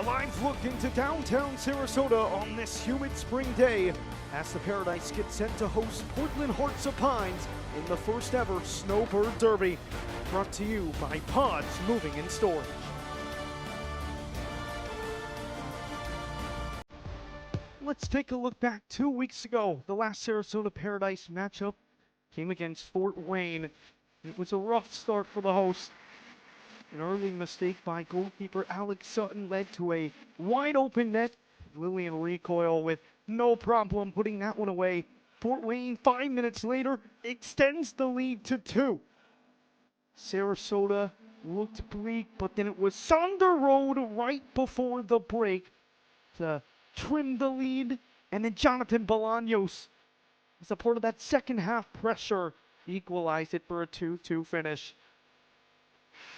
A live look into downtown Sarasota on this humid spring day as the Paradise gets set to host Portland Hearts of Pines in the first ever Snowbird Derby. Brought to you by Pods Moving and Storage. Let's take a look back 2 weeks ago. The last Sarasota Paradise matchup came against Fort Wayne. It was a rough start for the hosts. An early mistake by goalkeeper Alex Sutton led to a wide open net. Lillian Recoil with no problem putting that one away. Fort Wayne 5 minutes later extends the lead to 2. Sarasota looked bleak, but then it was Sander Road right before the break to trim the lead, and then Jonathan Bolaños, as a part of that second half pressure, equalized it for a 2-2 finish.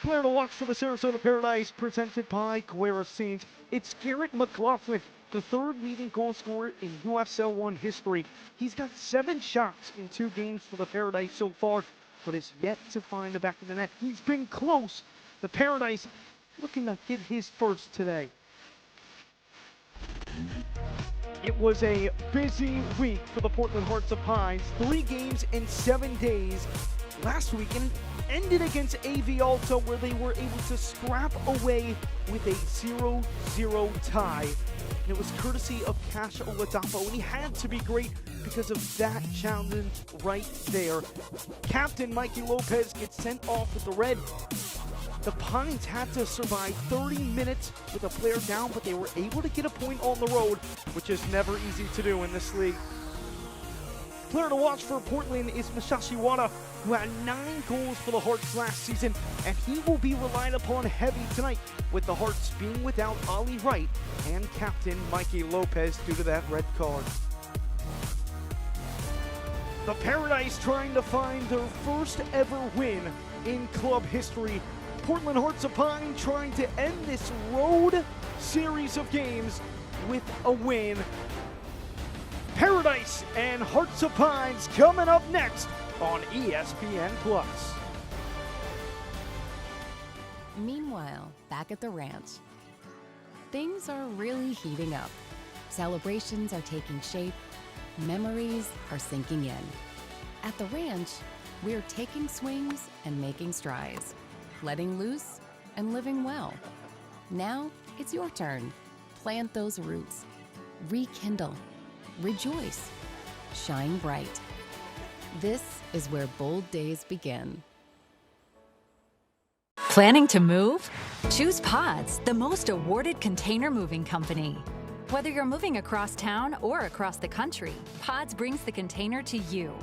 Player to watch for the Sarasota Paradise, presented by Guerra Scenes. It's Garrett McLaughlin, the third leading goal scorer in USL 1 history. He's got 7 shots in 2 games for the Paradise so far, but is yet to find the back of the net. He's been close. The Paradise looking to get his first today. It was a busy week for the Portland Hearts of Pines. 3 games in 7 days. Last weekend ended against AV Alta, where they were able to scrap away with a 0-0 tie. And it was courtesy of Cash Oladapo, and he had to be great because of that challenge right there. Captain Mikey Lopez gets sent off with the red. The Pines had to survive 30 minutes with a player down, but they were able to get a point on the road, which is never easy to do in this league. Player to watch for Portland is Masashi Wada, who had 9 goals for the Hearts last season, and he will be relied upon heavy tonight, with the Hearts being without Ollie Wright and captain Mikey Lopez due to that red card. The Paradise trying to find their first ever win in club history. Portland Hearts of Pine trying to end this road series of games with a win. Paradise and Hearts of Pines coming up next on ESPN+. Meanwhile, back at the ranch, things are really heating up. Celebrations are taking shape. Memories are sinking in. At the ranch, we're taking swings and making strides, letting loose and living well. Now it's your turn. Plant those roots. Rekindle. Rejoice. Shine bright. This is where bold days begin. Planning to move? Choose Pods, the most awarded container moving company. Whether you're moving across town or across the country, Pods brings the container to you.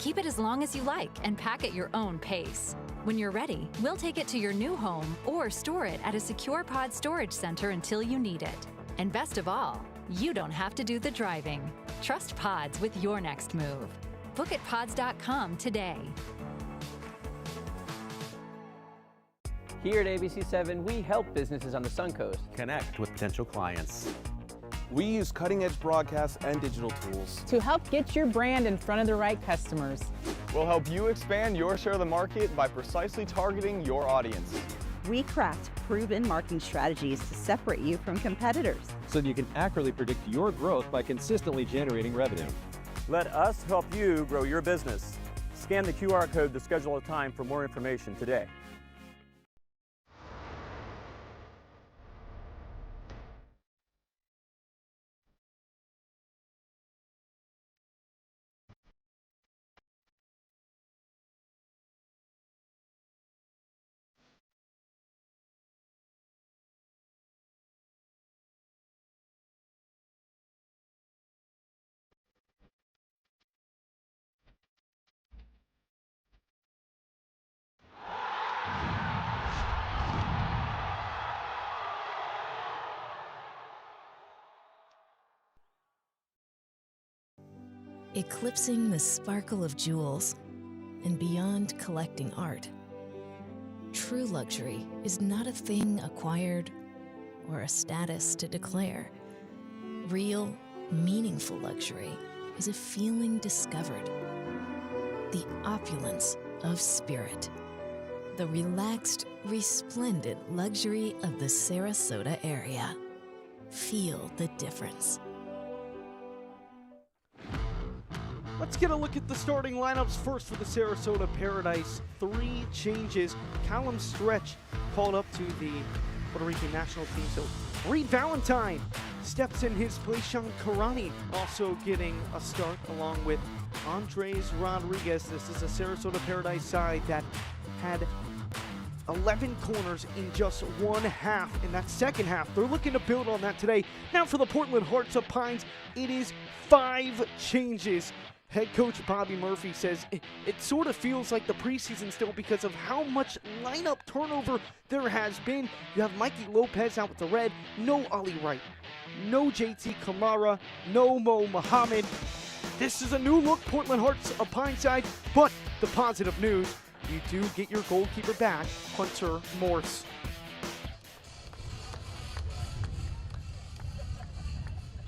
Keep it as long as you like and pack at your own pace. When you're ready, we'll take it to your new home or store it at a secure Pod storage center until you need it. And best of all, you don't have to do the driving. Trust Pods with your next move. Book at pods.com today. Here at ABC7, we help businesses on the Suncoast connect with potential clients. We use cutting-edge broadcasts and digital tools to help get your brand in front of the right customers. We'll help you expand your share of the market by precisely targeting your audience. We craft proven marketing strategies to separate you from competitors, so that you can accurately predict your growth by consistently generating revenue. Let us help you grow your business. Scan the QR code to schedule a time for more information today. Eclipsing the sparkle of jewels and beyond collecting art. True luxury is not a thing acquired or a status to declare. Real, meaningful luxury is a feeling discovered. The opulence of spirit. The relaxed, resplendent luxury of the Sarasota area. Feel the difference. Let's get a look at the starting lineups first for the Sarasota Paradise. 3 changes. Callum Stretch called up to the Puerto Rican national team. So Reed Valentine steps in his place. Sean Karani also getting a start along with Andres Rodriguez. This is a Sarasota Paradise side that had 11 corners in just one half in that second half. They're looking to build on that today. Now for the Portland Hearts of Pines, it is 5 changes. Head coach Bobby Murphy says it sort of feels like the preseason still because of how much lineup turnover there has been. You have Mikey Lopez out with the red, no Ollie Wright, no JT Kamara, no Mo Muhammad. This is a new look Portland Hearts of Pine side, but the positive news, you do get your goalkeeper back, Hunter Morse.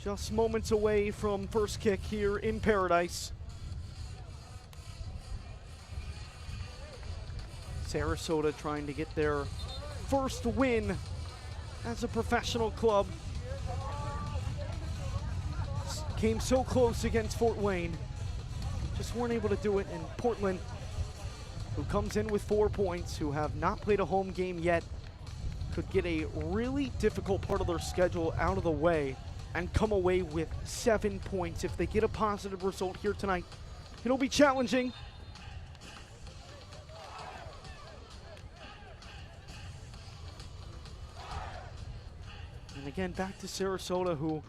Just moments away from first kick here in Paradise. Sarasota trying to get their first win as a professional club. Came so close against Fort Wayne. Just weren't able to do it. And Portland, who comes in with 4 points, who have not played a home game yet, could get a really difficult part of their schedule out of the way and come away with 7 points. If they get a positive result here tonight, it'll be challenging. And again, back to Sarasota, who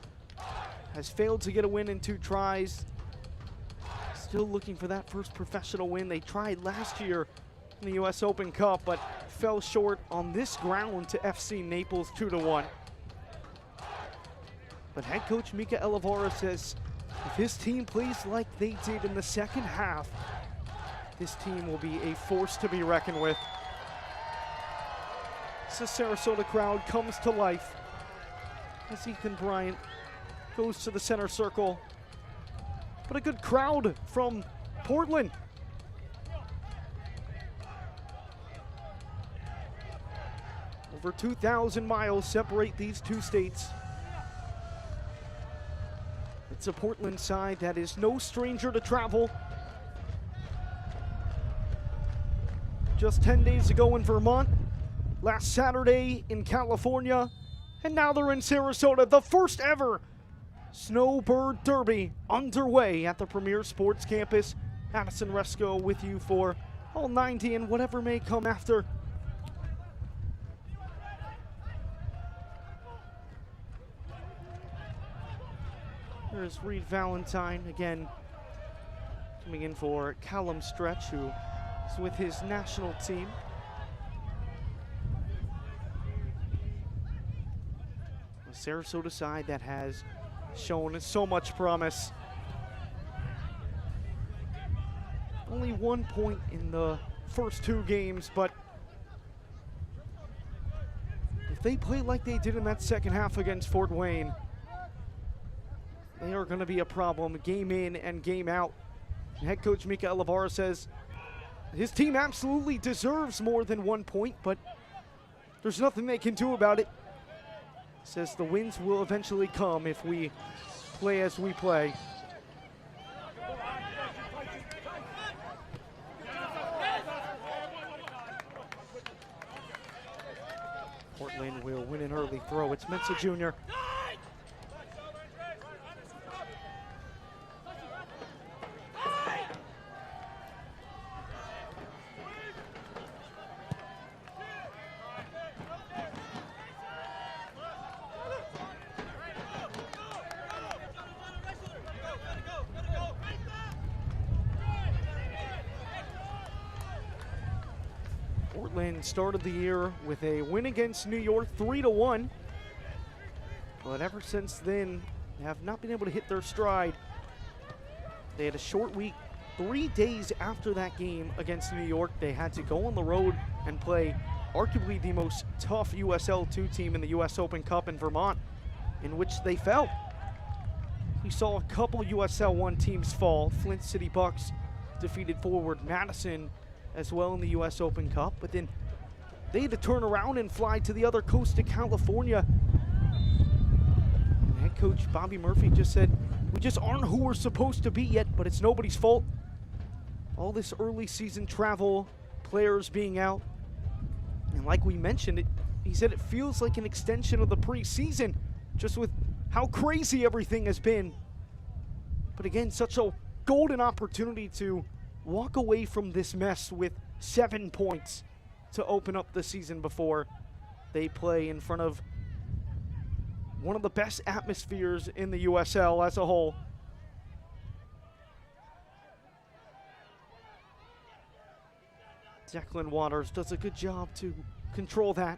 has failed to get a win in 2 tries. Still looking for that first professional win. They tried last year in the US Open Cup, but fell short on this ground to FC Naples 2-1. But head coach Mika Elavara says if his team plays like they did in the second half, this team will be a force to be reckoned with. The Sarasota crowd comes to life as Ethan Bryant goes to the center circle. But a good crowd from Portland. Over 2,000 miles separate these 2 states. It's a Portland side that is no stranger to travel. Just 10 days ago in Vermont, last Saturday in California, and now they're in Sarasota. The first ever Snowbird Derby underway at the Premier Sports Campus. Addison Resco with you for all 90 and whatever may come after. There's Reed Valentine again coming in for Callum Stretch, who is with his national team. A Sarasota side that has shown so much promise. Only 1 point in the first 2 games, but if they play like they did in that second half against Fort Wayne, they are going to be a problem game in and game out. And head coach Mika Elavara says his team absolutely deserves more than 1 point, but there's nothing they can do about it. Says the wins will eventually come if we play as we play. Portland will win an early throw. It's Mensa Jr. Portland started the year with a win against New York, 3-1. But ever since then, they have not been able to hit their stride. They had a short week. 3 days after that game against New York, they had to go on the road and play arguably the most tough USL 2 team in the US Open Cup in Vermont, in which they fell. We saw a couple USL 1 teams fall. Flint City Bucks defeated Forward Madison as well in the US Open Cup, but then they had to turn around and fly to the other coast of California coach Bobby Murphy just said, we just aren't who we're supposed to be yet, but it's nobody's fault. All this early season travel, players being out, and like we mentioned, he said it feels like an extension of the preseason, just with how crazy everything has been. But again, such a golden opportunity to walk away from this mess with 7 points to open up the season before they play in front of one of the best atmospheres in the USL as a whole. Declan Waters does a good job to control that.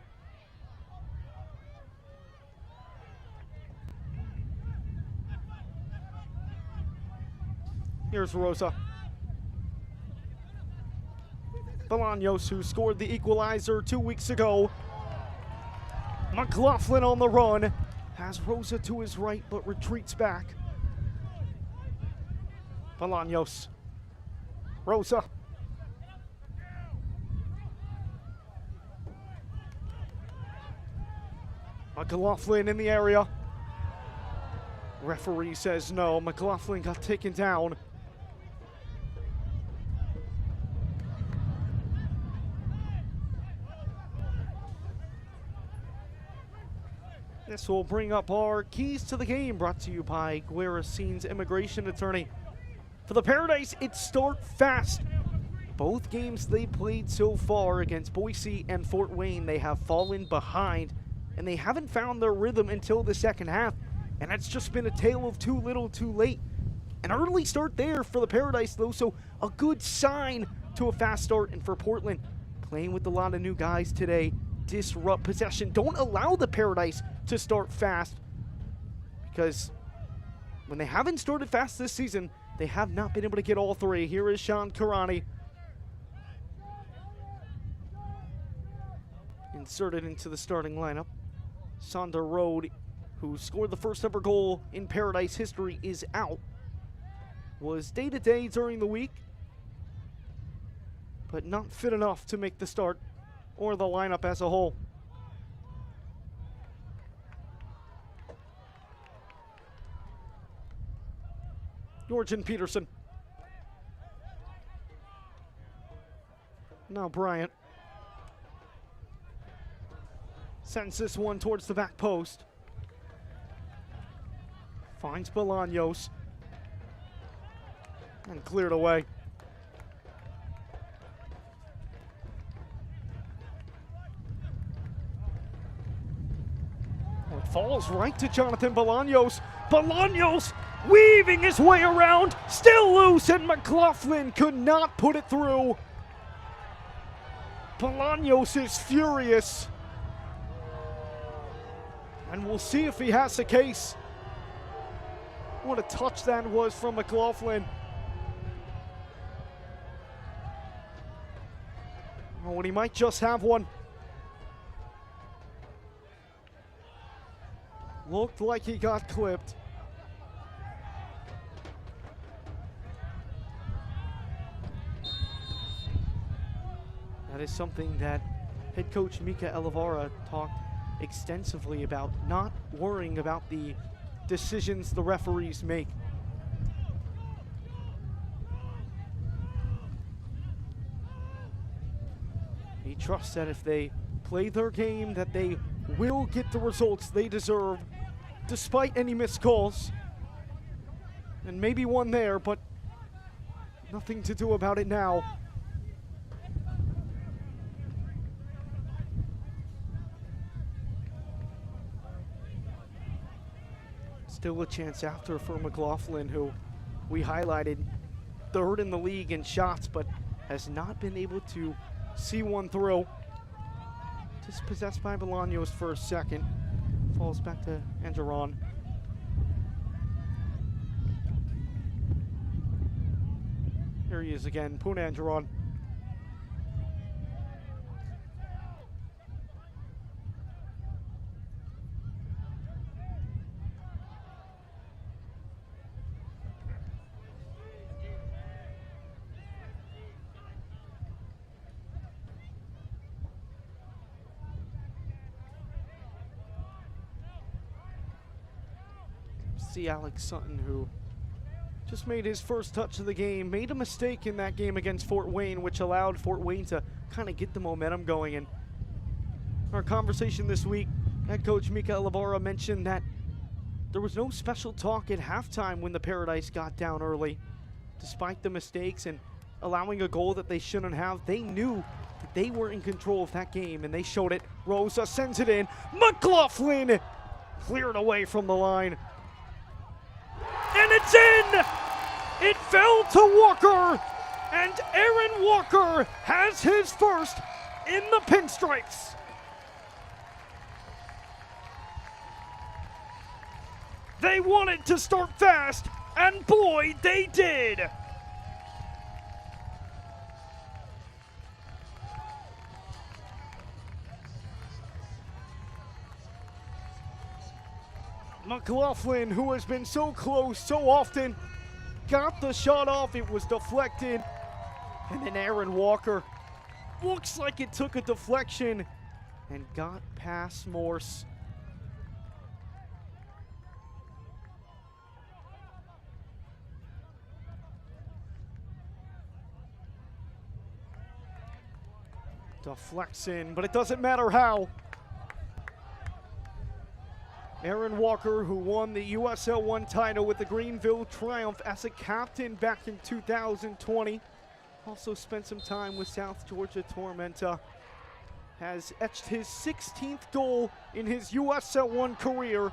Here's Rosa. Bolaños, who scored the equalizer 2 weeks ago. McLaughlin on the run. Has Rosa to his right, but retreats back. Bolaños. Rosa. McLaughlin in the area. Referee says no. McLaughlin got taken down. This will bring up our keys to the game, brought to you by Guerrasine's immigration attorney. For the Paradise, it's start fast. Both games they played so far against Boise and Fort Wayne, they have fallen behind, and they haven't found their rhythm until the second half. And that's just been a tale of too little, too late. An early start there for the Paradise, though, so a good sign to a fast start. And for Portland, playing with a lot of new guys today, disrupt possession. Don't allow the Paradise to start fast, because when they haven't started fast this season, they have not been able to get all three. Here is Sean Karani. Inserted into the starting lineup. Sonder Road, who scored the first ever goal in Paradise history, is out. Was day-to-day during the week, but not fit enough to make the start or the lineup as a whole. Jorgen Peterson. Now Bryant. Sends this one towards the back post. Finds Bolaños. And cleared away. Oh, it falls right to Jonathan Bolaños. Bolaños weaving his way around, still loose, and McLaughlin could not put it through. Bolaños is furious. And we'll see if he has a case. What a touch that was from McLaughlin. Oh, and he might just have one. Looked like he got clipped. That is something that head coach Mika Elevara talked extensively about, not worrying about the decisions the referees make. He trusts that if they play their game, that they will get the results they deserve, despite any missed calls. And maybe one there, but nothing to do about it now. Still a chance after for McLaughlin, who we highlighted third in the league in shots, but has not been able to see one through. Dispossessed by Bolaños for a second. Falls back to Angeron. Here he is again, Poon Angeron. See Alex Sutton, who just made his first touch of the game, made a mistake in that game against Fort Wayne, which allowed Fort Wayne to kind of get the momentum going. And our conversation this week, head coach Mika Ilavara mentioned that there was no special talk at halftime when the Paradise got down early. Despite the mistakes and allowing a goal that they shouldn't have, they knew that they were in control of that game, and they showed it. Rosa sends it in. McLaughlin cleared away from the line. And it's in! It fell to Walker, and Aaron Walker has his first in the pinstripes. They wanted to start fast, and boy, they did. McLaughlin, who has been so close so often, got the shot off. It was deflected. And then Aaron Walker looks like it took a deflection and got past Morse. Deflects in, but it doesn't matter how. Aaron Walker, who won the USL 1 title with the Greenville Triumph as a captain back in 2020. Also spent some time with South Georgia Tormenta. Has etched his 16th goal in his USL 1 career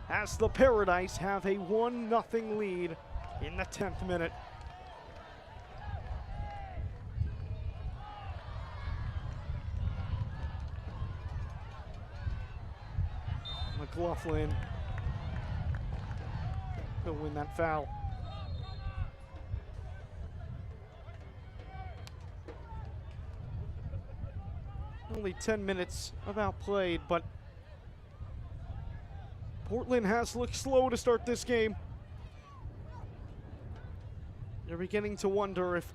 as the Paradise have a 1-0 lead in the 10th minute. McLaughlin will win that foul. Only 10 minutes about played, but Portland has looked slow to start this game. You're beginning to wonder if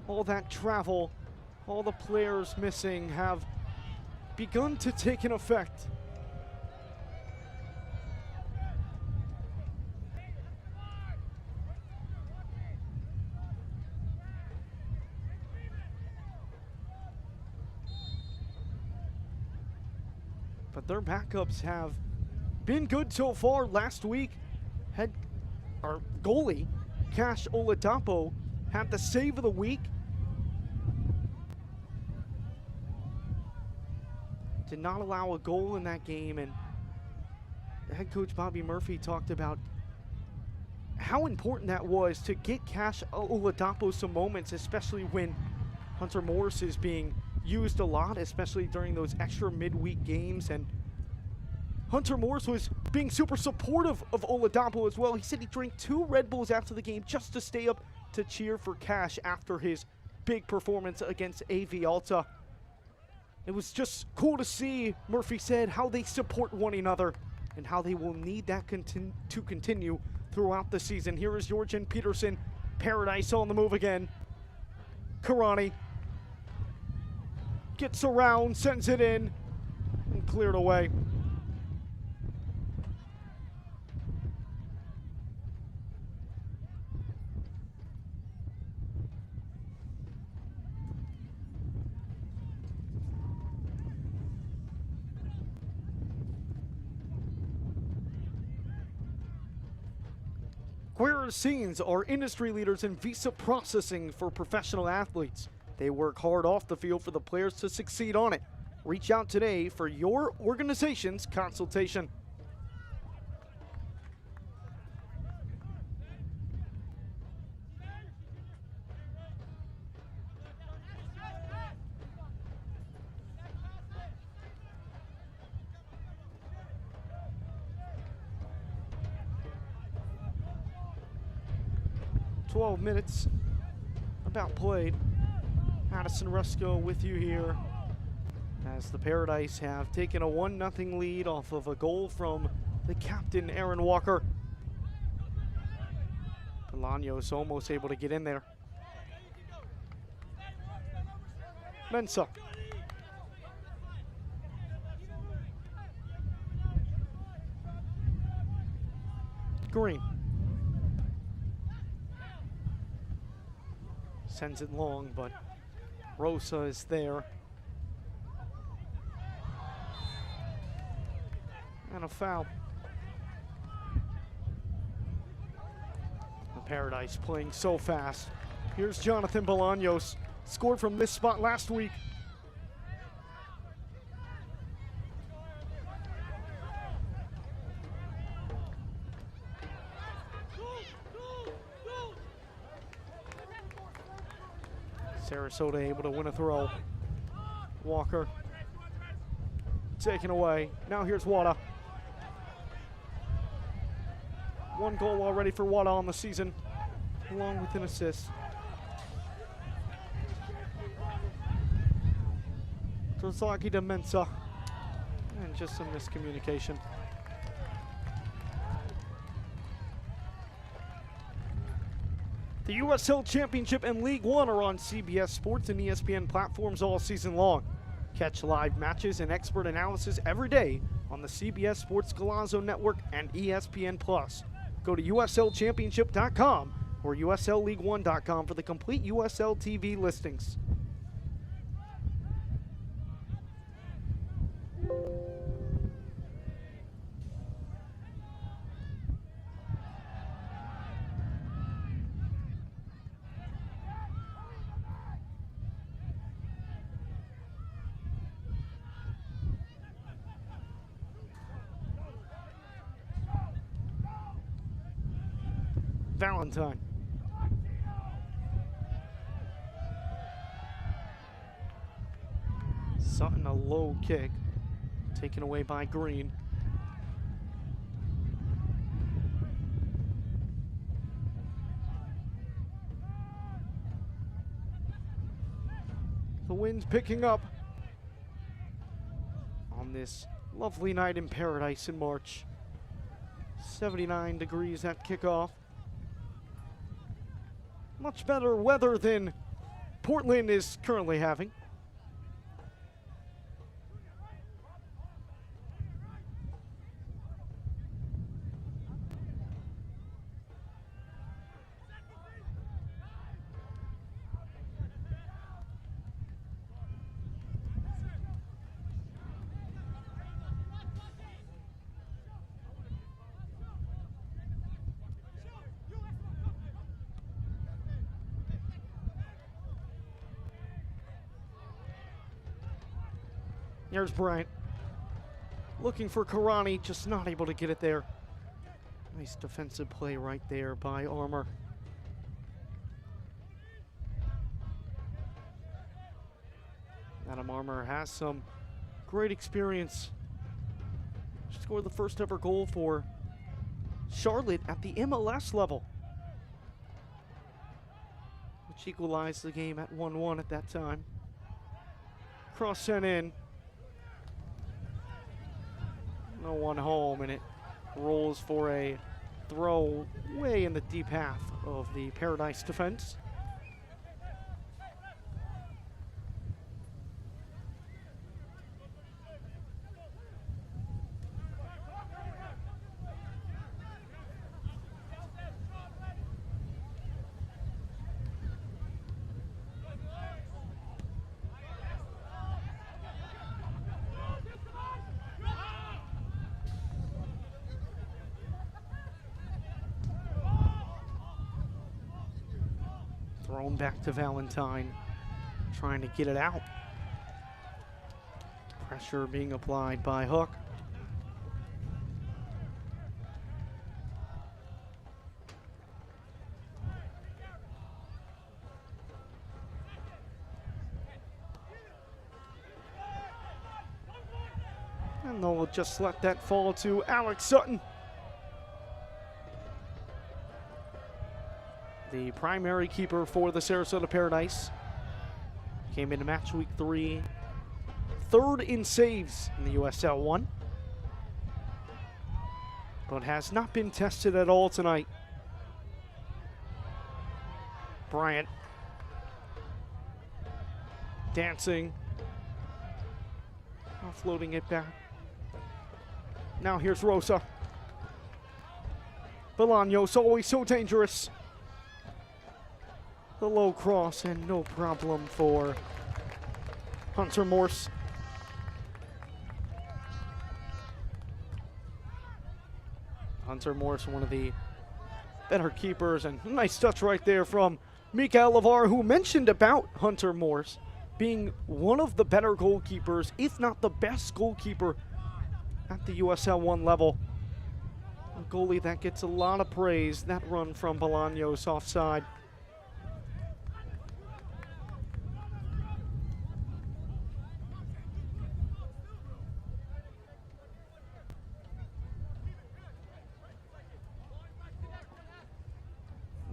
all that travel, all the players missing have begun to take an effect. But their backups have been good so far. Last week, our goalie, Cash Oladapo, had the save of the week. Did not allow a goal in that game, and head coach Bobby Murphy talked about how important that was to get Cash Oladapo some moments, especially when Hunter Morris is being used a lot, especially during those extra midweek games. And Hunter Morris was being super supportive of Oladapo as well. He said he drank 2 Red Bulls after the game just to stay up to cheer for Cash after his big performance against AV Alta. It was just cool to see, Murphy said, how they support one another and how they will need that to continue throughout the season. Here is Jorgen Peterson. Paradise on the move again. Karani gets around, sends it in, and cleared away. Guerra Scenes are industry leaders in visa processing for professional athletes. They work hard off the field for the players to succeed on it. Reach out today for your organization's consultation. "12 minutes about played. Addison Rusko with you here as the Paradise have taken a 1-0 lead off of a goal from the captain, Aaron Walker. Bolaños almost able to get in there. Mensah. Green. Sends it long, but Rosa is there. And a foul. The Paradise playing so fast. Here's Jonathan Bolaños, scored from this spot last week. Sarasota able to win a throw. Walker taken away. Now here's Wada. One goal already for Wada on the season, along with an assist. Terzaghi to Mensah. And just some miscommunication. The USL Championship and League One are on CBS Sports and ESPN platforms all season long. Catch live matches and expert analysis every day on the CBS Sports Golazo Network and ESPN+. Go to USLChampionship.com or USLLeague1.com for the complete USL TV listings. Valentine. Sutton, a low kick, taken away by Green. The wind's picking up on this lovely night in Paradise in March. 79 degrees at kickoff. Much better weather than Portland is currently having. Here's Bryant. Looking for Karani, just not able to get it there. Nice defensive play right there by Armour. Adam Armour has some great experience. Scored the first ever goal for Charlotte at the MLS level, which equalized the game at 1-1 at that time. Cross sent in. No one home, and it rolls for a throw way in the deep half of the Paradise defense. Thrown back to Valentine, trying to get it out. Pressure being applied by Hook. And they'll just let that fall to Alex Sutton. The primary keeper for the Sarasota Paradise. Came into match week 3, third in saves in the USL 1, but has not been tested at all tonight. Bryant dancing, offloading it back. Now here's Rosa. Bolaños, always so dangerous. the low cross, and no problem for Hunter Morse. Hunter Morse, one of the better keepers, and nice touch right there from Mikael Lavar, who mentioned about Hunter Morse being one of the better goalkeepers, if not the best goalkeeper at the USL 1 level. A goalie that gets a lot of praise. That run from Bolaños offside.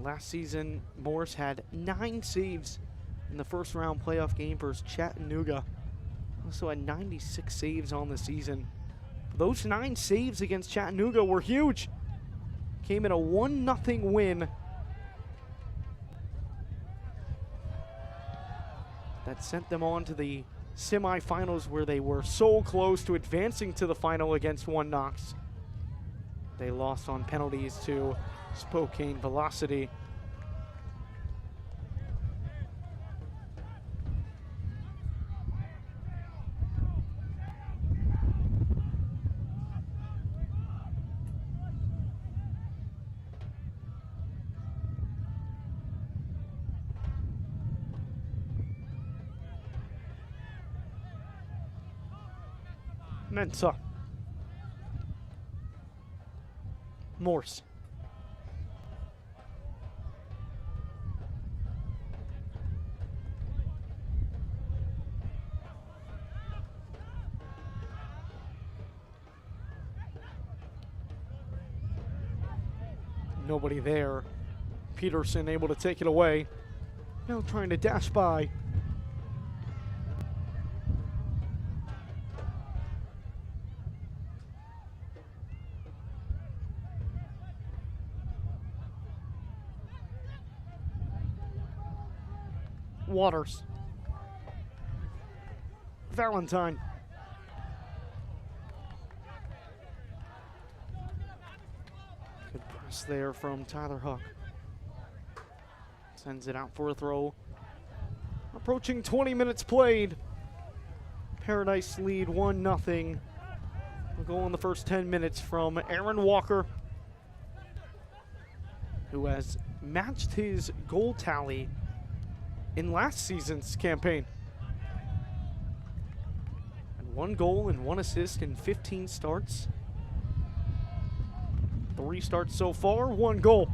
Last season, Morse had 9 saves in the first round playoff game versus Chattanooga. Also had 96 saves on the season. Those 9 saves against Chattanooga were huge. Came in a 1-0 win. That sent them on to the semifinals, where they were so close to advancing to the final against One Knox. They lost on penalties to Spokane Velocity. Mensah. Morse. Nobody there. Peterson able to take it away. Now trying to dash by. Waters. Valentine. Good press there from Tyler Huck. Sends it out for a throw. Approaching 20 minutes played. Paradise lead 1-0. We'll go on the first 10 minutes from Aaron Walker, who has matched his goal tally in last season's campaign. And 1 goal and 1 assist in 15 starts. 3 starts so far, 1 goal.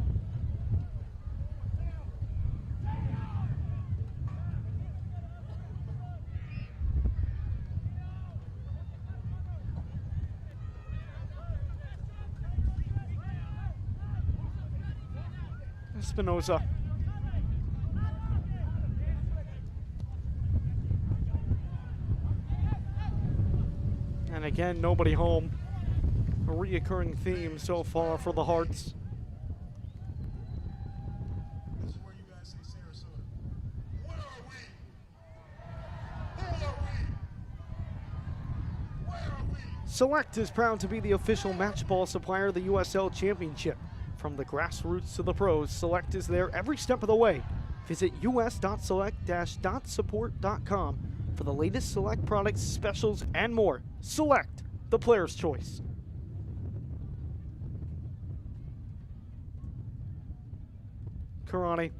Espinoza. And again, nobody home. A reoccurring theme so far for the Hearts. This is where you guys say Sarasota. Where are we? Who are we? Where are we? Select is proud to be the official match ball supplier of the USL Championship. From the grassroots to the pros, Select is there every step of the way. Visit us.select-support.com for the latest Select products, specials, and more. Select, the player's choice. Karani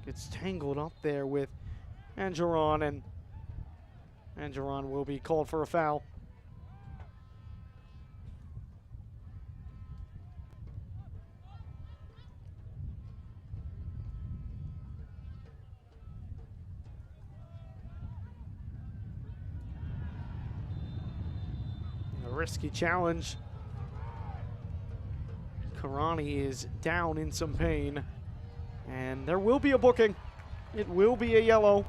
gets tangled up there with Angeron, and Angeron will be called for a foul. Risky challenge. Karani is down in some pain, and there will be a booking. It will be a yellow.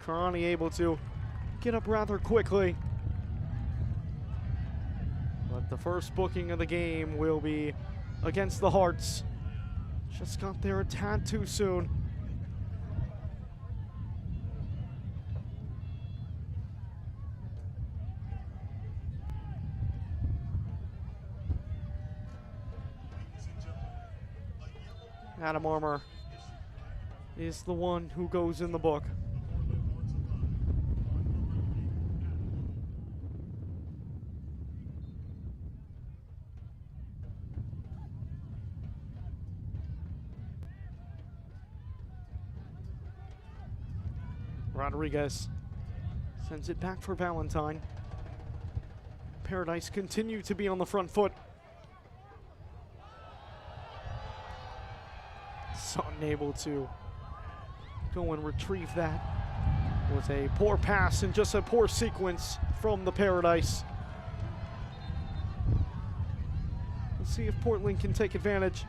Karani able to get up rather quickly, but the first booking of the game will be against the Hearts. Just got there a tad too soon. Adam Armour is the one who goes in the book. Rodriguez sends it back for Valentine. Paradise continue to be on the front foot. Sutton able to go and retrieve that. It was a poor pass and just a poor sequence from the Paradise. Let's see if Portland can take advantage.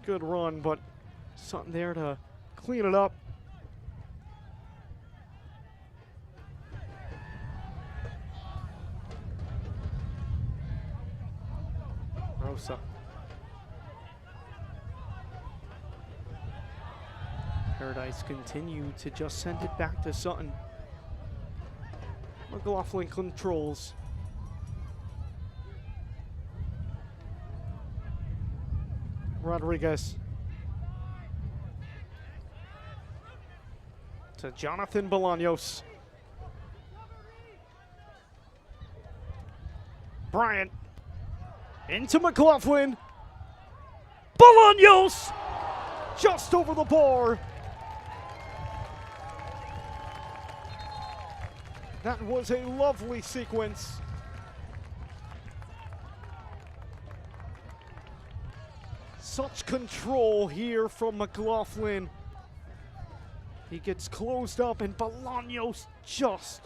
Good run, but something there to clean it up. Rosa. Paradise continue to just send it back to Sutton. McLaughlin controls. Rodriguez to Jonathan Bolaños. Bryant into McLaughlin. Bolaños just over the bar. That was a lovely sequence. Such control here from McLaughlin. He gets closed up and Bolaños just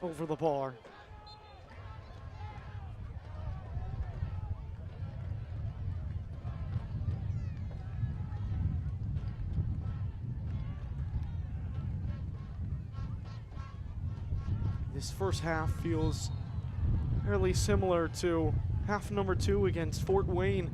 over the bar. This first half feels fairly similar to half number 2 against Fort Wayne.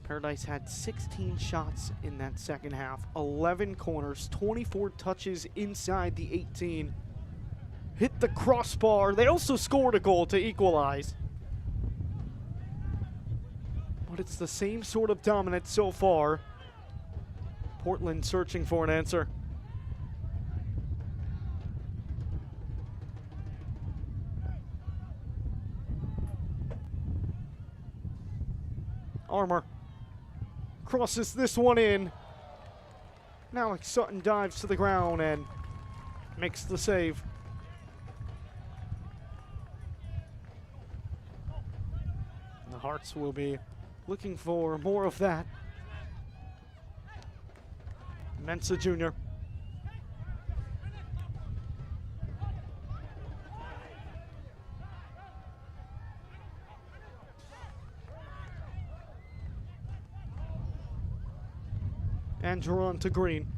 Paradise had 16 shots in that second half, 11 corners, 24 touches inside the 18. Hit the crossbar. They also scored a goal to equalize. But it's the same sort of dominance so far. Portland searching for an answer. Armour crosses this one in. Now Alex Sutton dives to the ground and makes the save. The Hearts will be looking for more of that. Mensah Jr. And Geron to Green.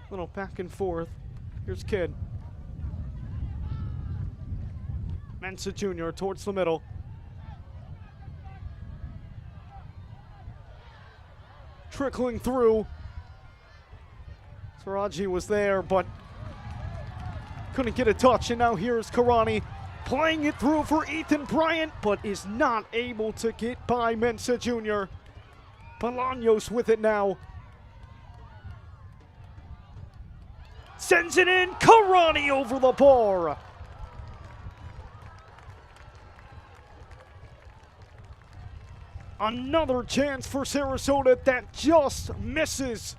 Little back and forth. Here's Kidd. Mensah Jr. towards the middle. Trickling through. Saraji was there, but couldn't get a touch, and now here's Karani playing it through for Ethan Bryant, but is not able to get by Mensah Jr. Bolaños with it now. Sends it in, Karani over the bar. Another chance for Sarasota that just misses.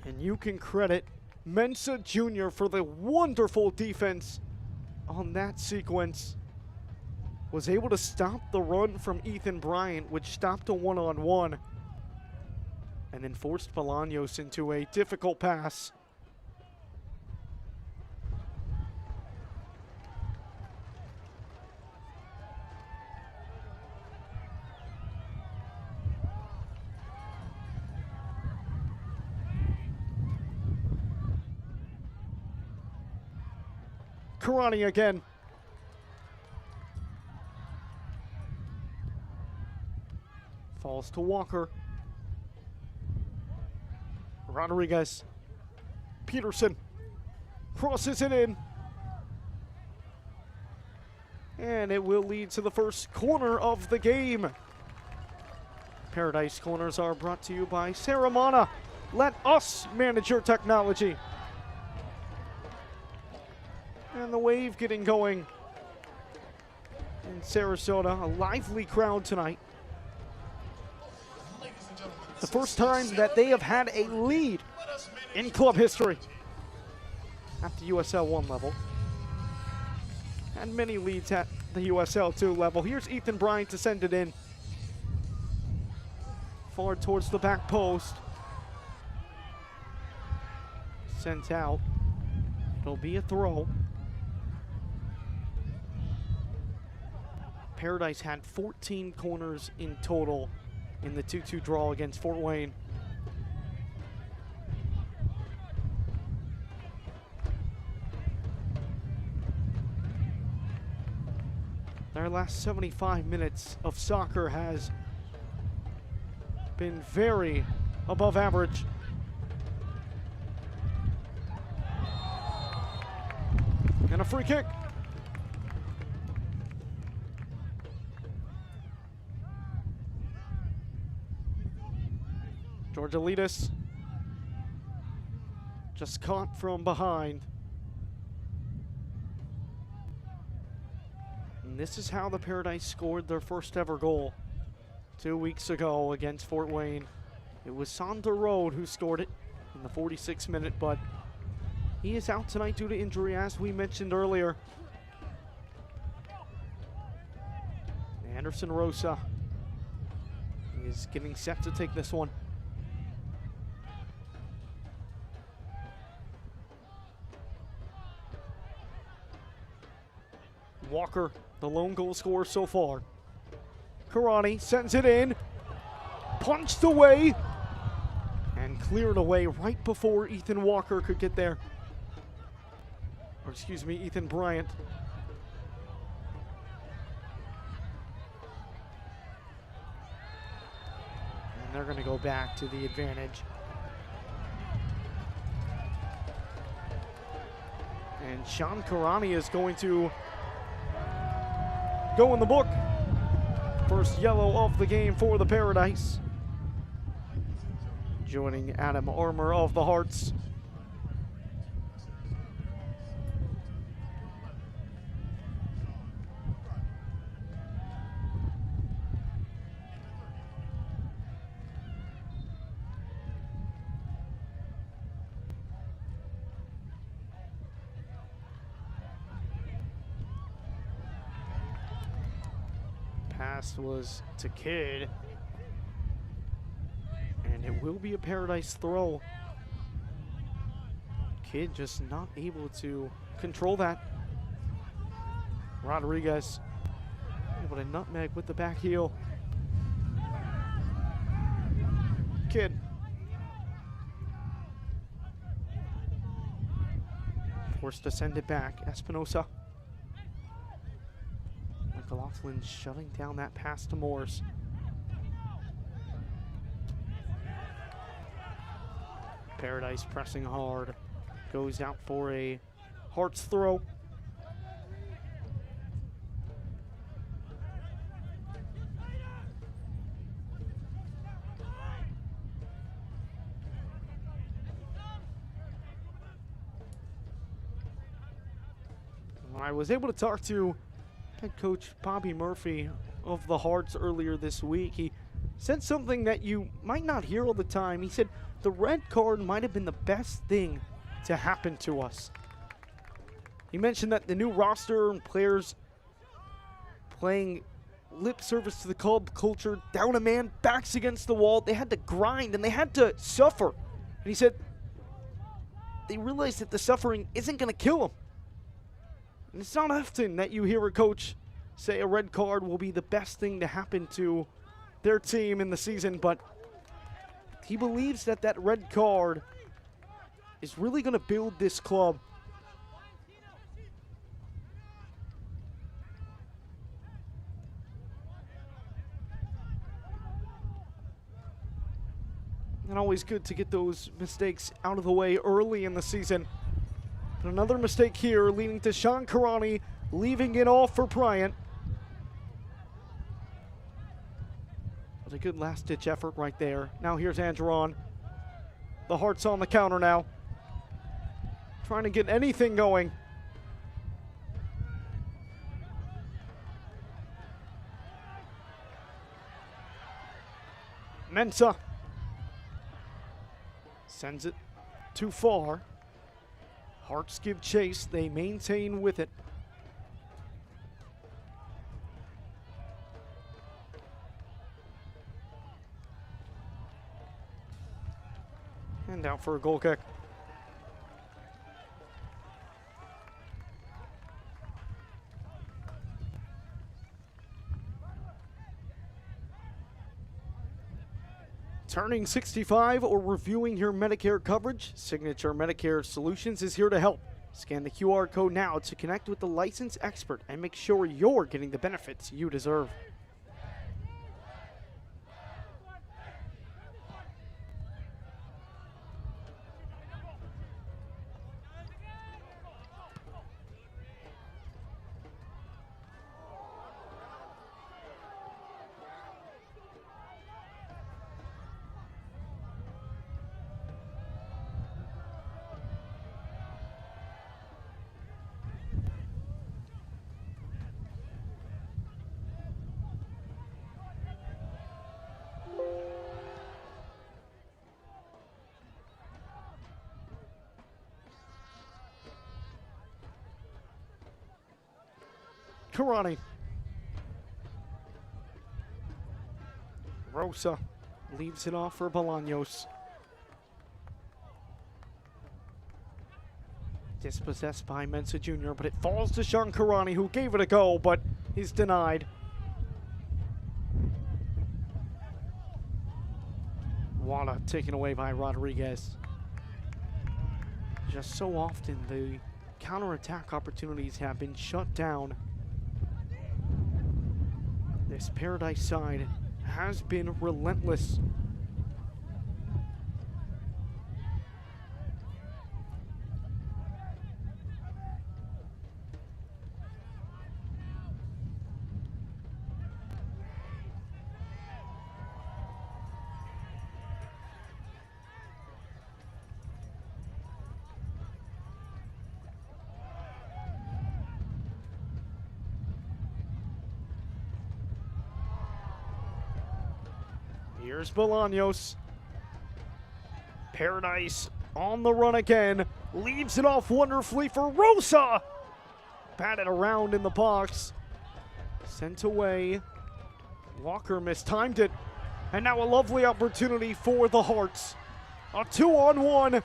And you can credit Mensah Jr. for the wonderful defense on that sequence. Was able to stop the run from Ethan Bryant, which stopped a one-on-one. And then forced Bolaños into a difficult pass. Karani again. Falls to Walker. Rodriguez. Peterson. Crosses it in. And it will lead to the first corner of the game. Paradise Corners are brought to you by Saramana. Let us manage your technology. And the wave getting going in Sarasota. A lively crowd tonight. The first time that they have had a lead in club history at the USL 1 level. And many leads at the USL 2 level. Here's Ethan Bryant to send it in. Forward towards the back post. Sent out. It'll be a throw. Paradise had 14 corners in total in the 2-2 draw against Fort Wayne. Their last 75 minutes of soccer has been very above average. And a free kick. Georgialitis just caught from behind. And this is how the Paradise scored their first ever goal 2 weeks ago against Fort Wayne. It was Sander Road who scored it in the 46th minute, but he is out tonight due to injury, as we mentioned earlier. Anderson Rosa is getting set to take this one. Walker, the lone goal scorer so far. Karani sends it in, punched away, and cleared away right before Ethan Walker could get there. Or excuse me, Ethan Bryant. And they're gonna go back to the advantage. And Sean Karani is going to go in the book. First yellow of the game for the Paradise. Joining Adam Armour of the Hearts. Pass was to Kidd, and it will be a Paradise throw. Kidd just not able to control that. Rodriguez able to nutmeg with the back heel. Kidd. Forced to send it back. Espinosa. McLaughlin shutting down that pass to Morse. Paradise pressing hard. Goes out for a Hearts throw. I was able to talk to head coach Bobby Murphy of the Hearts earlier this week. He said something that you might not hear all the time. He said the red card might have been the best thing to happen to us. He mentioned that the new roster and players playing lip service to the club culture, down a man, backs against the wall. They had to grind and they had to suffer. And he said they realized that the suffering isn't going to kill them. And it's not often that you hear a coach say a red card will be the best thing to happen to their team in the season, but he believes that that red card is really going to build this club And always good to get those mistakes out of the way early in the season. But another mistake here leading to Sean Karani leaving it all for Bryant. But a good last-ditch effort right there. Now here's Andron. The Hearts on the counter now. Trying to get anything going. Mensah sends it too far. Hearts give chase. They maintain with it. And out for a goal kick. Turning 65 or reviewing your Medicare coverage, Signature Medicare Solutions is here to help. Scan the QR code now to connect with the licensed expert and make sure you're getting the benefits you deserve. Karani. Rosa leaves it off for Bolaños. Dispossessed by Mensah Jr., but it falls to Sean Karani, who gave it a go, but he's denied. Wada taken away by Rodriguez. Just so often the counterattack opportunities have been shut down. This Paradise side has been relentless. Here's Bolaños. Paradise on the run again. Leaves it off wonderfully for Rosa. Batted around in the box. Sent away. Walker mistimed it. And now a lovely opportunity for the Hearts. A 2-on-1.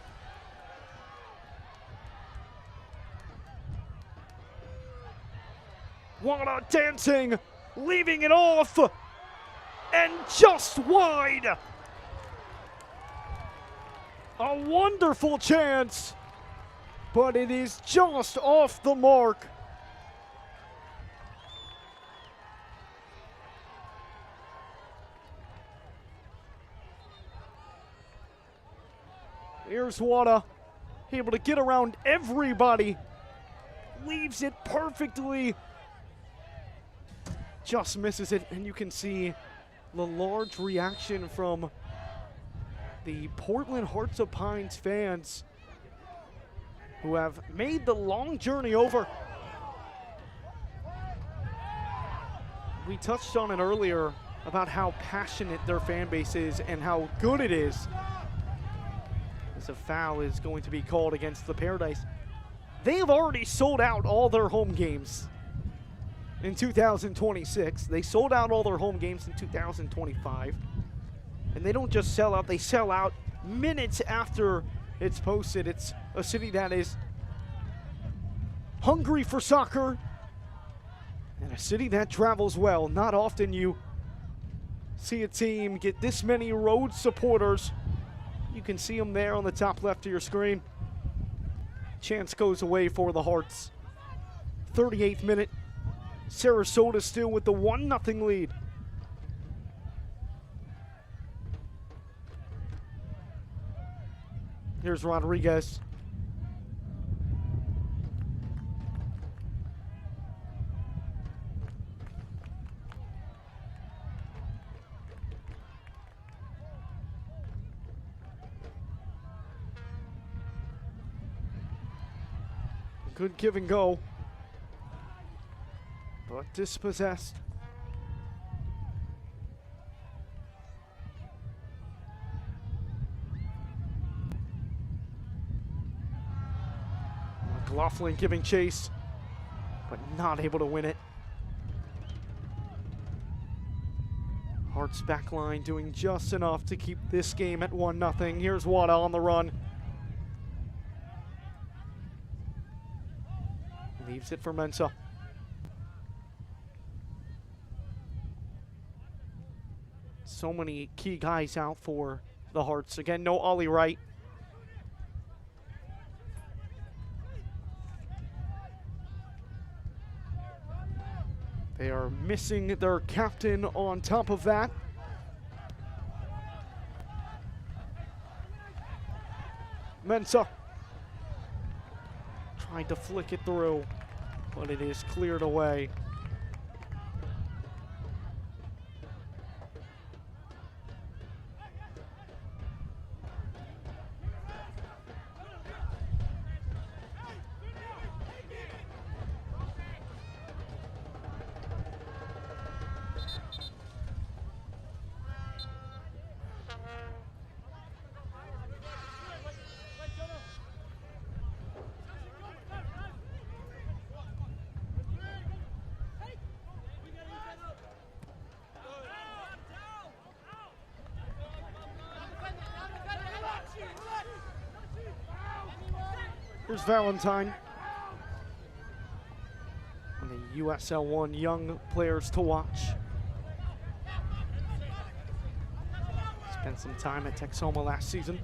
Wada dancing. Leaving it off. And just wide. A wonderful chance, but it is just off the mark. Here's Wada, able to get around everybody. Leaves it perfectly. Just misses it, and you can see the large reaction from the Portland Hearts of Pines fans who have made the long journey over. We touched on it earlier about how passionate their fan base is and how good it is. As a foul is going to be called against the Paradise. They have already sold out all their home games in 2026. They sold out all their home games in 2025. And they don't just sell out, they sell out minutes after it's posted. It's a city that is hungry for soccer and a city that travels well. Not often you see a team get this many road supporters. You can see them there on the top left of your screen. Chance goes away for the Hearts. 38th minute. Sarasota still with the 1-0 lead. Here's Rodriguez. Good give and go, but dispossessed. McLaughlin giving chase, but not able to win it. Hearts back line doing just enough to keep this game at 1-0. Here's Wada on the run. Leaves it for Mensah. So many key guys out for the Hearts. Again, no Ollie Wright. They are missing their captain on top of that. Mensah tried to flick it through, but it is cleared away. Here's Valentine. And the USL One young players to watch. Spent some time at Texoma last season.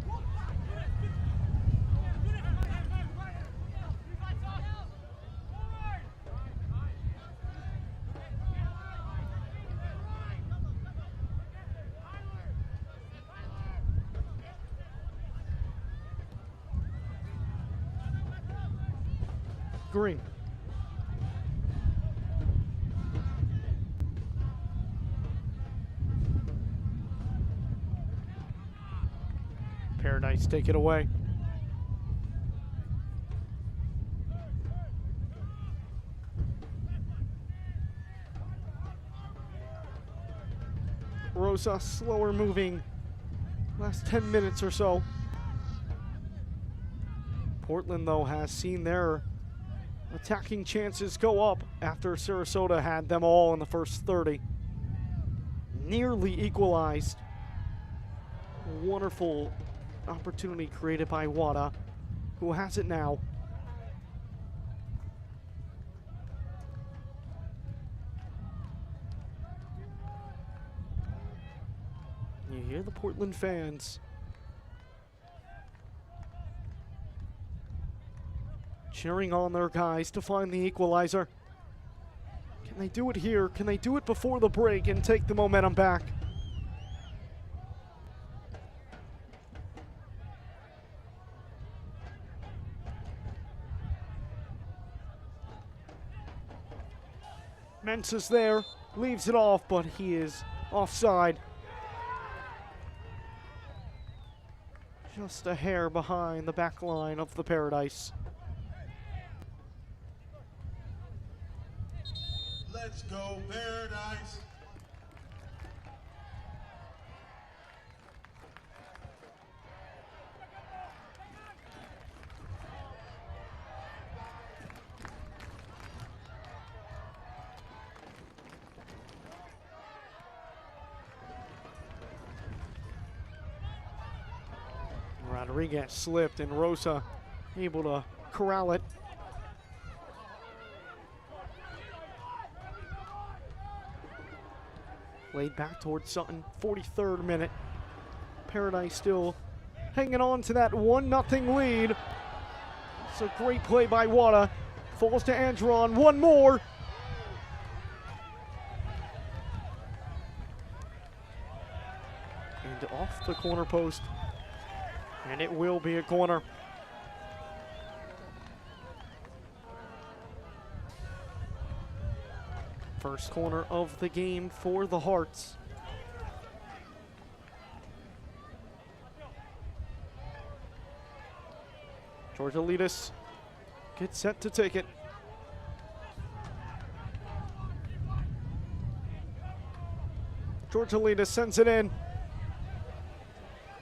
Green. Paradise take it away. Rosa slower moving. Last 10 minutes or so. Portland, though, has seen their attacking chances go up after Sarasota had them all in the first 30. Nearly equalized. Wonderful opportunity created by Wada, who has it now. You hear the Portland fans cheering on their guys to find the equalizer. Can they do it here? Can they do it before the break and take the momentum back? Mensah's there, leaves it off, but he is offside. Just a hair behind the back line of the Paradise. Let's go, Paradise. Rodriguez slipped and Rosa able to corral it. Played back towards Sutton, 43rd minute. Paradise still hanging on to that 1-0 lead. It's a great play by Wada. Falls to Andron, one more. And off the corner post. And it will be a corner. First corner of the game for the Hearts. Georgialidis gets set to take it. Georgialidis sends it in.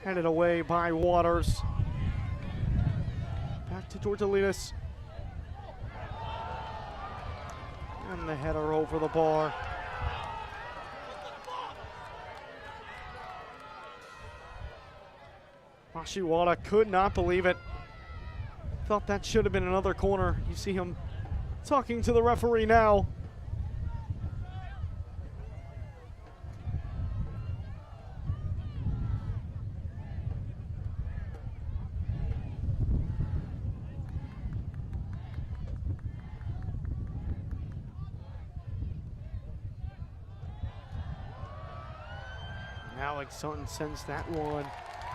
Headed away by Waters. Back to Georgialidis. And the header over the bar. Ashiwara could not believe it. Thought that should have been another corner. You see him talking to the referee now. Alex Sutton sends that one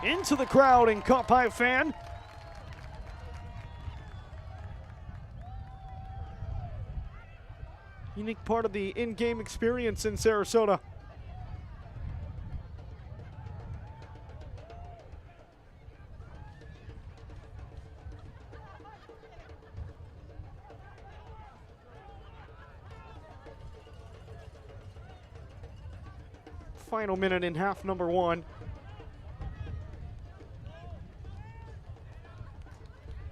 into the crowd and caught by a fan. Unique part of the in-game experience in Sarasota. Final minute in half number one.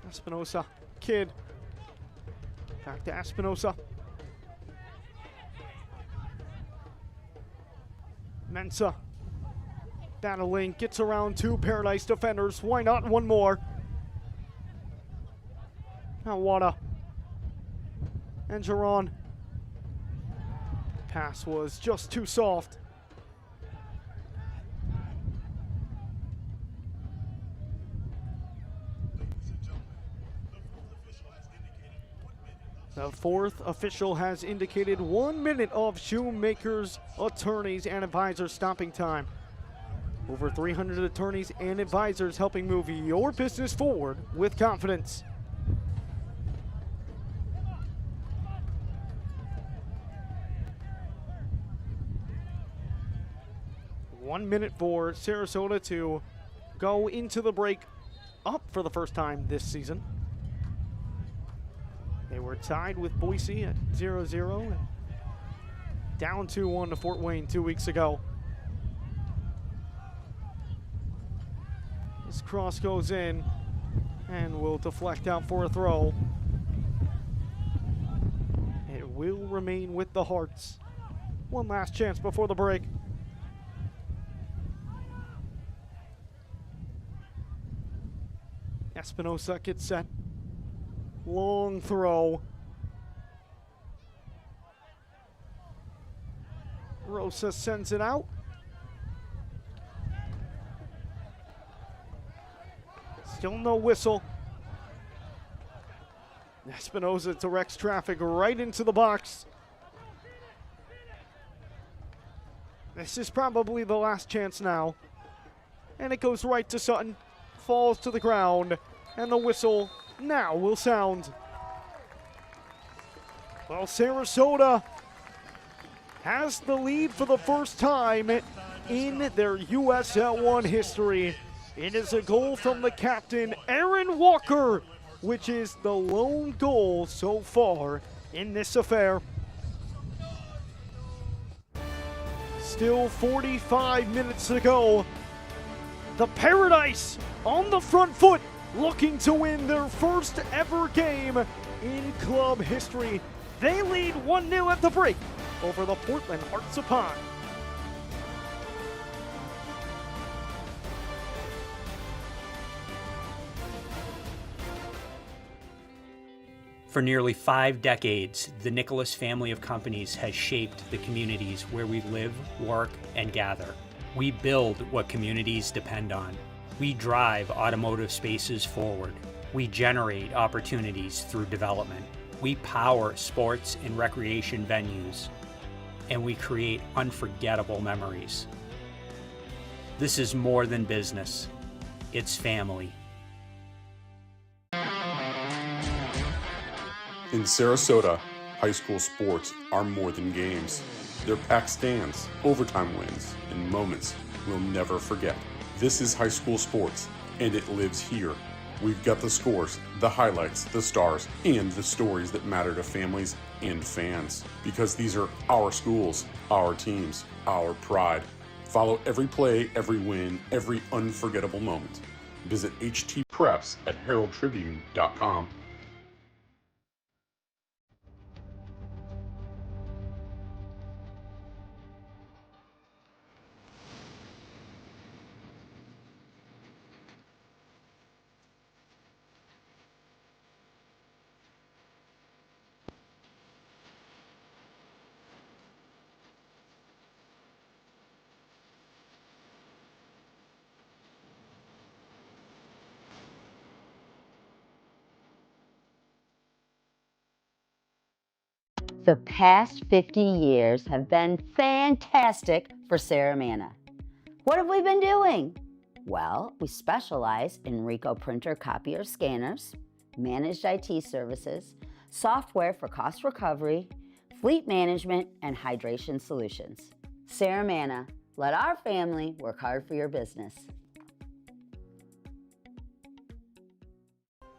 Espinosa, Kidd. Back to Espinosa. Mensah battling, gets around two Paradise defenders. Why not one more? Now Wada and Geron. Pass was just too soft. The fourth official has indicated 1 minute of Shoemaker's attorneys and advisors stopping time. Over 300 attorneys and advisors helping move your business forward with confidence. One minute for Sarasota to go into the break up for the first time this season. They were tied with Boise at 0-0 and down 2-1 to Fort Wayne 2 weeks ago. This cross goes in and will deflect out for a throw. It will remain with the Hearts. One last chance before the break. Espinosa gets set. Long throw. Rosa sends it out. Still no whistle. Espinosa directs traffic right into the box. This is probably the last chance now. And it goes right to Sutton. Falls to the ground. And the whistle now will sound. Well, Sarasota has the lead for the first time in their USL One history. It is a goal from the captain, Aaron Walker, which is the lone goal so far in this affair. Still 45 minutes to go. The Paradise on the front foot, looking to win their first ever game in club history. They lead 1-0 at the break over the Portland Hearts of Pine. For nearly 5 decades, the Nicholas family of companies has shaped the communities where we live, work, and gather. We build what communities depend on. We drive automotive spaces forward. We generate opportunities through development. We power sports and recreation venues. And we create unforgettable memories. This is more than business. it's family. In Sarasota, high school sports are more than games. They're packed stands, overtime wins, and moments we'll never forget. This is high school sports, and it lives here. We've got the scores, the highlights, the stars, and the stories that matter to families and fans. Because these are our schools, our teams, our pride. Follow every play, every win, every unforgettable moment. Visit htpreps at heraldtribune.com. The past 50 years have been fantastic for Saramana. What have we been doing? Well, we specialize in Ricoh printer copier scanners, managed IT services, software for cost recovery, fleet management, and hydration solutions. Saramana, let our family work hard for your business.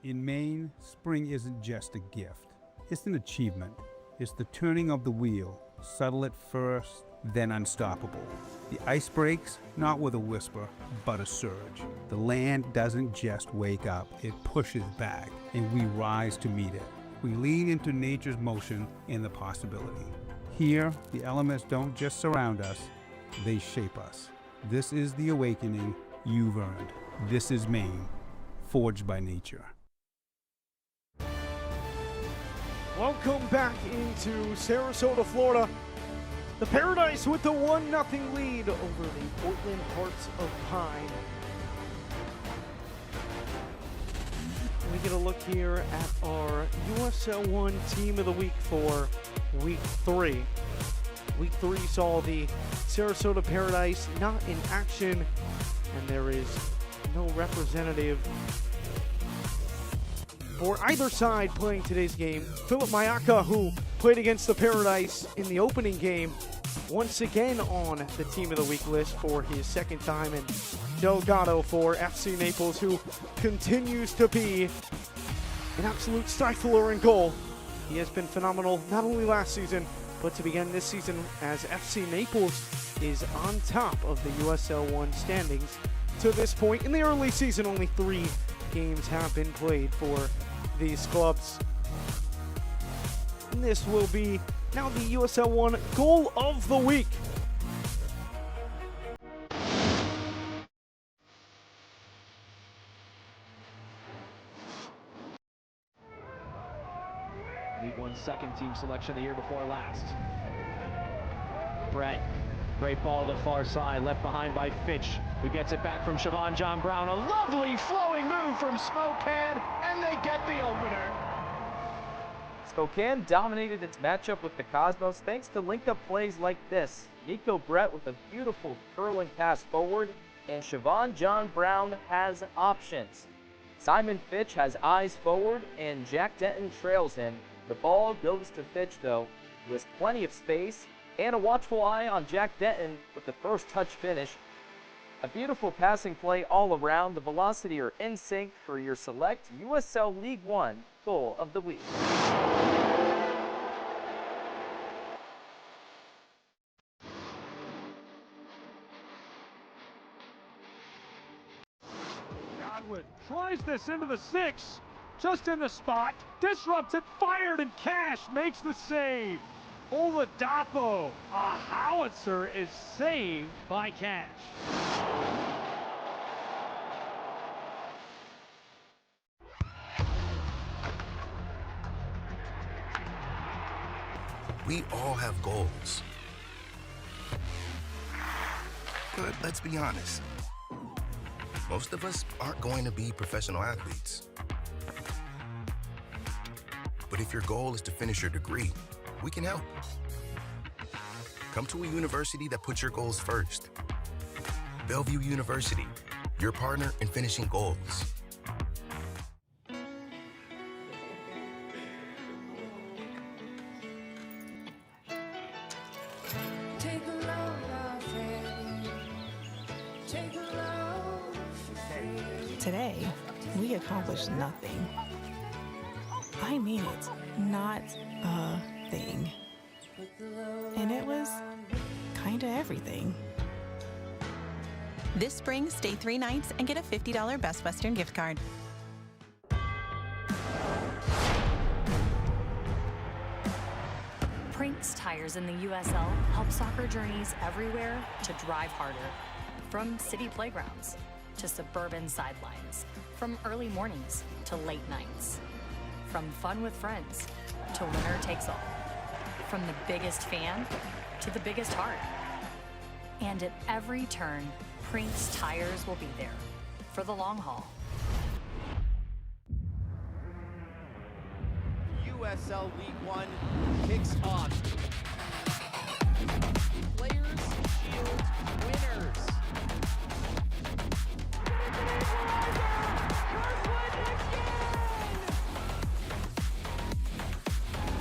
In Maine, spring isn't just a gift. It's an achievement. It's the turning of the wheel, subtle at first, then unstoppable. The ice breaks, not with a whisper, but a surge. The land doesn't just wake up, it pushes back, and we rise to meet it. We lean into nature's motion and the possibility. Here, the elements don't just surround us, they shape us. This is the awakening you've earned. This is Maine, forged by nature. Welcome back into Sarasota, Florida. The Paradise with the 1-0 lead over the Portland Hearts of Pine. We get a look here at our USL 1 Team of the Week for Week 3. Week 3 saw the Sarasota Paradise not in action, and there is no representative for either side playing today's game. Philip Mayaka, who played against the Paradise in the opening game, once again on the Team of the Week list for his second time, and Delgado for FC Naples, who continues to be an absolute stifler in goal. He has been phenomenal not only last season, but to begin this season, as FC Naples is on top of the USL 1 standings. To this point in the early season, only 3 games have been played for these clubs. And this will be now the USL 1 Goal of the Week. League One second team selection the year before last. Brett, great ball to the far side, left behind by Fitch, who gets it back from Siobhan John Brown. A lovely flowing move from Spokane, and they get the opener. Spokane dominated its matchup with the Cosmos thanks to link-up plays like this. Nico Brett with a beautiful curling pass forward, and Siobhan John Brown has options. Simon Fitch has eyes forward, and Jack Denton trails him. The ball goes to Fitch, though, who has plenty of space, and a watchful eye on Jack Denton with the first touch finish. A beautiful passing play all around. The velocity are in sync for your select USL League One Goal of the Week. Godwin tries this into the 6, just in the spot, disrupts it, fired, and Cash makes the save. Oladapo, a howitzer, is saved by Cash. We all have goals. But let's be honest, most of us aren't going to be professional athletes. But if your goal is to finish your degree, we can help. Come to a university that puts your goals first. Bellevue University, your partner in finishing goals. Today, we accomplished nothing. I mean it, not a thing. And it was kinda everything. This spring, stay 3 nights and get a $50 Best Western gift card. Prinks Tires in the USL help soccer journeys everywhere to drive harder. From city playgrounds to suburban sidelines, from early mornings to late nights, from fun with friends to winner takes all, from the biggest fan to the biggest heart. And at every turn, Prinks Tires will be there for the long haul. USL League One kicks off. Players shield winners.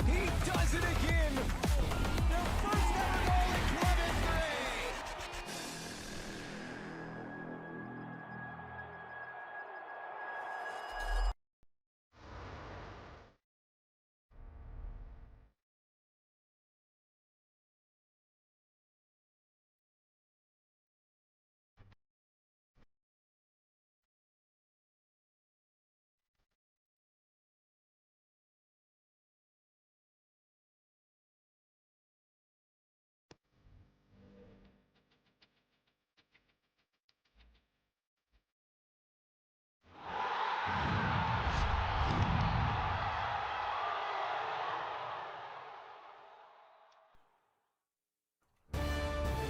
He does it again. Their first ever goal in club history.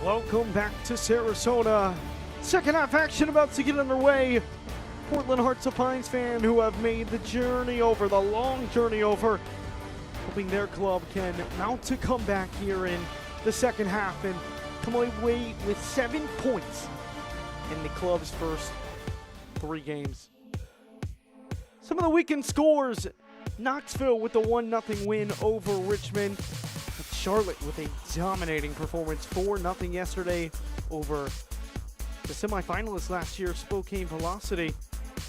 Welcome back to Sarasota. Second half action about to get underway. Portland Hearts of Pines fan who have made the journey over, the long journey over, hoping their club can mount a comeback here in the second half and come away with 7 points in the club's first 3 games. Some of the weekend scores: Knoxville with a 1-0 win over Richmond. Charlotte with a dominating performance, 4-0 yesterday over the semifinalists last year, Spokane Velocity.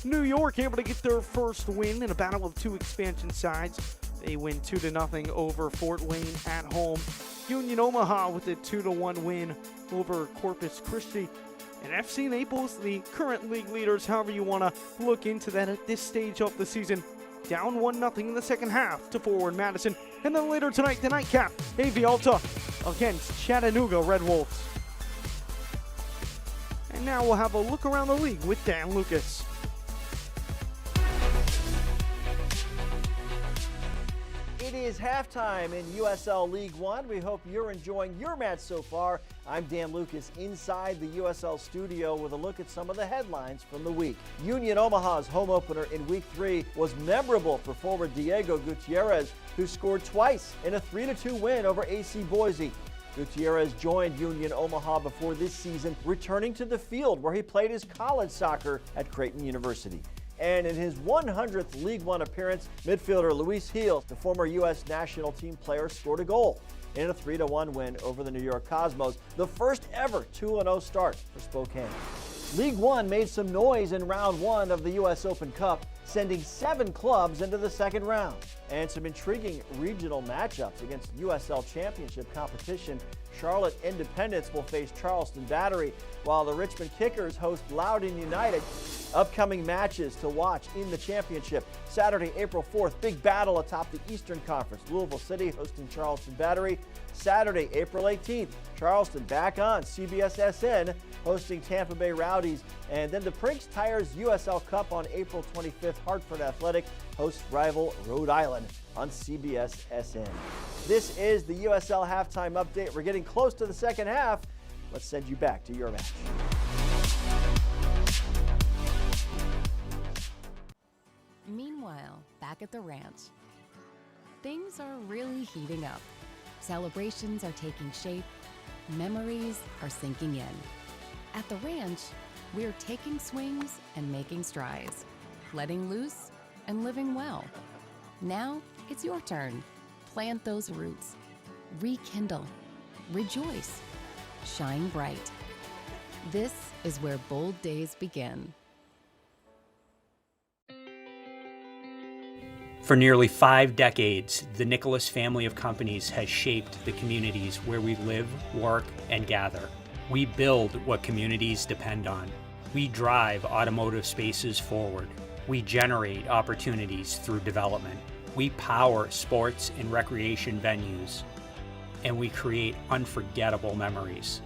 New York able to get their first win in a battle of 2 expansion sides. They win 2-0 over Fort Wayne at home. Union Omaha with a 2-1 win over Corpus Christi. And FC Naples, the current league leaders, however you want to look into that at this stage of the season, down 1-0 in the second half to Forward Madison. And then later tonight, the nightcap, AV Alta against Chattanooga Red Wolves. And now we'll have a look around the league with Dan Lucas. It is halftime in USL League One. We hope you're enjoying your match so far. I'm Dan Lucas inside the USL studio with a look at some of the headlines from the week. Union Omaha's home opener in Week 3 was memorable for forward Diego Gutierrez, who scored twice in a 3-2 win over AC Boise. Gutierrez joined Union Omaha before this season, returning to the field where he played his college soccer at Creighton University. And in his 100th League One appearance, midfielder Luis Gil, the former U.S. national team player, scored a goal in a 3-1 win over the New York Cosmos, the first ever 2-0 start for Spokane. League One made some noise in round 1 of the U.S. Open Cup, sending 7 clubs into the second round. And some intriguing regional matchups against USL Championship competition. Charlotte Independence will face Charleston Battery, while the Richmond Kickers host Loudoun United. Upcoming matches to watch in the championship. Saturday, April 4th, big battle atop the Eastern Conference. Louisville City hosting Charleston Battery. Saturday, April 18th, Charleston back on CBS SN hosting Tampa Bay Rowdies. And then the Prinks Tires USL Cup on April 25th. Hartford Athletic hosts rival Rhode Island on CBS SN. This is the USL halftime update. We're getting close to the second half. Let's send you back to your match. Meanwhile, back at the ranch, things are really heating up. Celebrations are taking shape. Memories are sinking in. At the ranch, We're taking swings and making strides, letting loose and living well. Now it's your turn. Plant those roots. Rekindle. Rejoice. Shine bright. This is where bold days begin. For nearly 5 decades, the Nicholas family of companies has shaped the communities where we live, work, and gather. We build what communities depend on. We drive automotive spaces forward. We generate opportunities through development. We power sports and recreation venues. And we create unforgettable memories.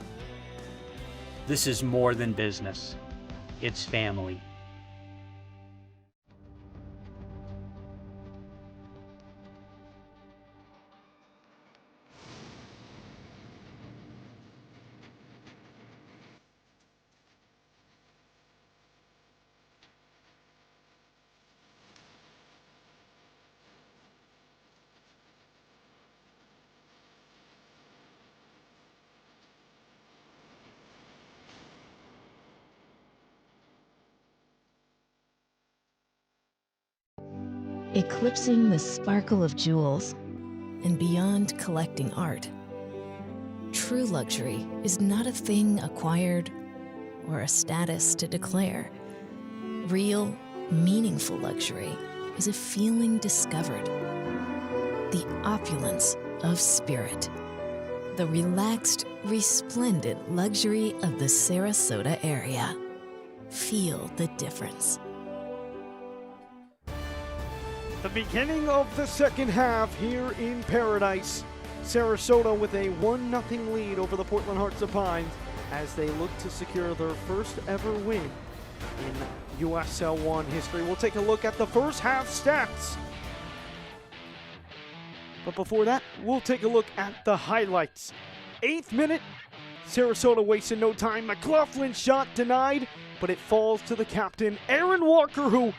This is more than business. It's family. Eclipsing the sparkle of jewels and beyond collecting art. True luxury is not a thing acquired or a status to declare. Real, meaningful luxury is a feeling discovered. The opulence of spirit. The relaxed, resplendent luxury of the Sarasota area. Feel the difference. The beginning of the second half here in Paradise. Sarasota with a 1-0 lead over the Portland Hearts of Pines as they look to secure their first ever win in USL 1 history. We'll take a look at the first half stats. But before that, we'll take a look at the highlights. 8th minute, Sarasota wasted no time. McLaughlin's shot denied, but it falls to the captain, Aaron Walker, who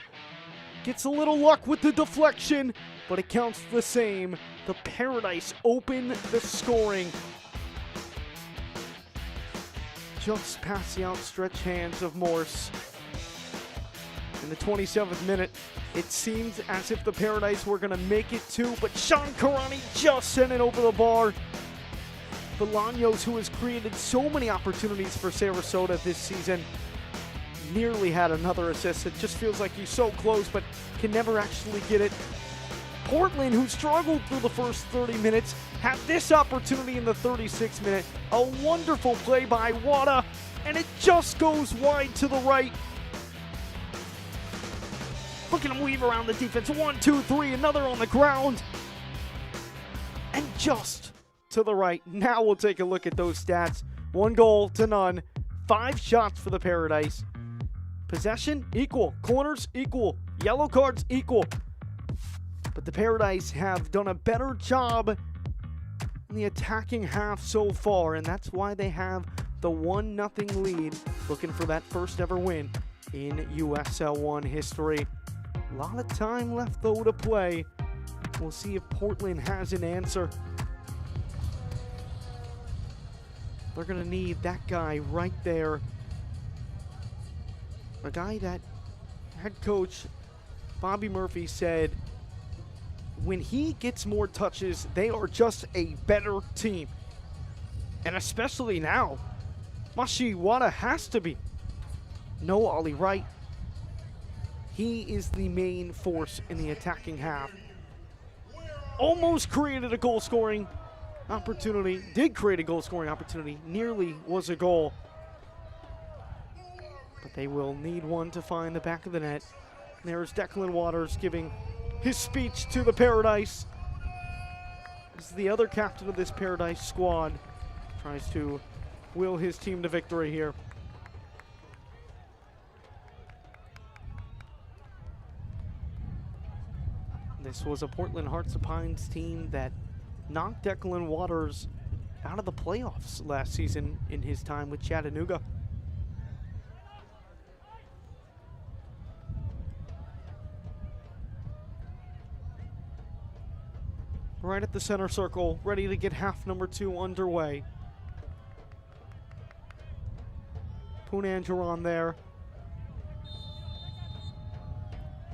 gets a little luck with the deflection, but it counts the same. The Paradise open the scoring. Just past the outstretched hands of Morse. In the 27th minute, it seemed as if the Paradise were going to make it too, but Sean Karani just sent it over the bar. Bolaños, who has created so many opportunities for Sarasota this season, nearly had another assist. It just feels like he's so close, but can never actually get it. Portland, who struggled through the first 30 minutes, had this opportunity in the 36th minute. A wonderful play by Wada, and it just goes wide to the right. Look at him weave around the defense. 1, 2, 3, another on the ground. And just to the right. Now we'll take a look at those stats. 1 goal to none. 5 shots for the Paradise. Possession, equal. Corners, equal. Yellow cards, equal. But the Paradise have done a better job in the attacking half so far, and that's why they have the 1-0 lead, looking for that first ever win in USL 1 history. A lot of time left, though, to play. We'll see if Portland has an answer. They're going to need that guy right there. A guy that head coach Bobby Murphy said when he gets more touches, they are just a better team. And especially now, Mashi Wada has to be. No Ollie Wright. He is the main force in the attacking half. Almost created a goal-scoring opportunity. Did create a goal-scoring opportunity. Nearly was a goal. But they will need one to find the back of the net. There's Declan Waters giving his speech to the Paradise. This is the other captain of this Paradise squad. Tries to will his team to victory here. This was a Portland Hearts of Pines team that knocked Declan Waters out of the playoffs last season in his time with Chattanooga. Right at the center circle, ready to get half number 2 underway. Punanjaran there.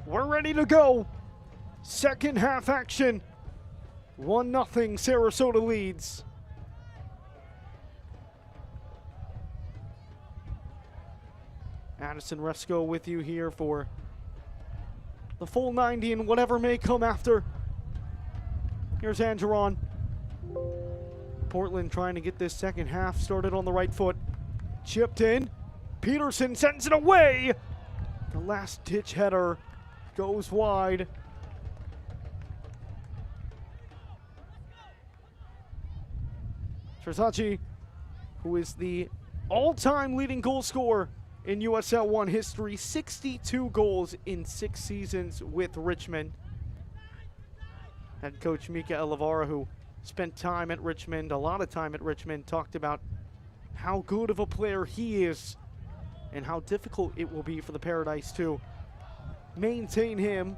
We're ready to go. Second half action. 1-0 Sarasota leads. Addison Resco with you here for the full 90 and whatever may come after. Here's Angeron. Portland trying to get this second half started on the right foot. Chipped in. Peterson sends it away. The last ditch header goes wide. Trzaci, who is the all-time leading goal scorer in USL One history, 62 goals in 6 seasons with Richmond. Head coach Mika Elevara, who spent time at Richmond, a lot of time at Richmond, talked about how good of a player he is and how difficult it will be for the Paradise to maintain him.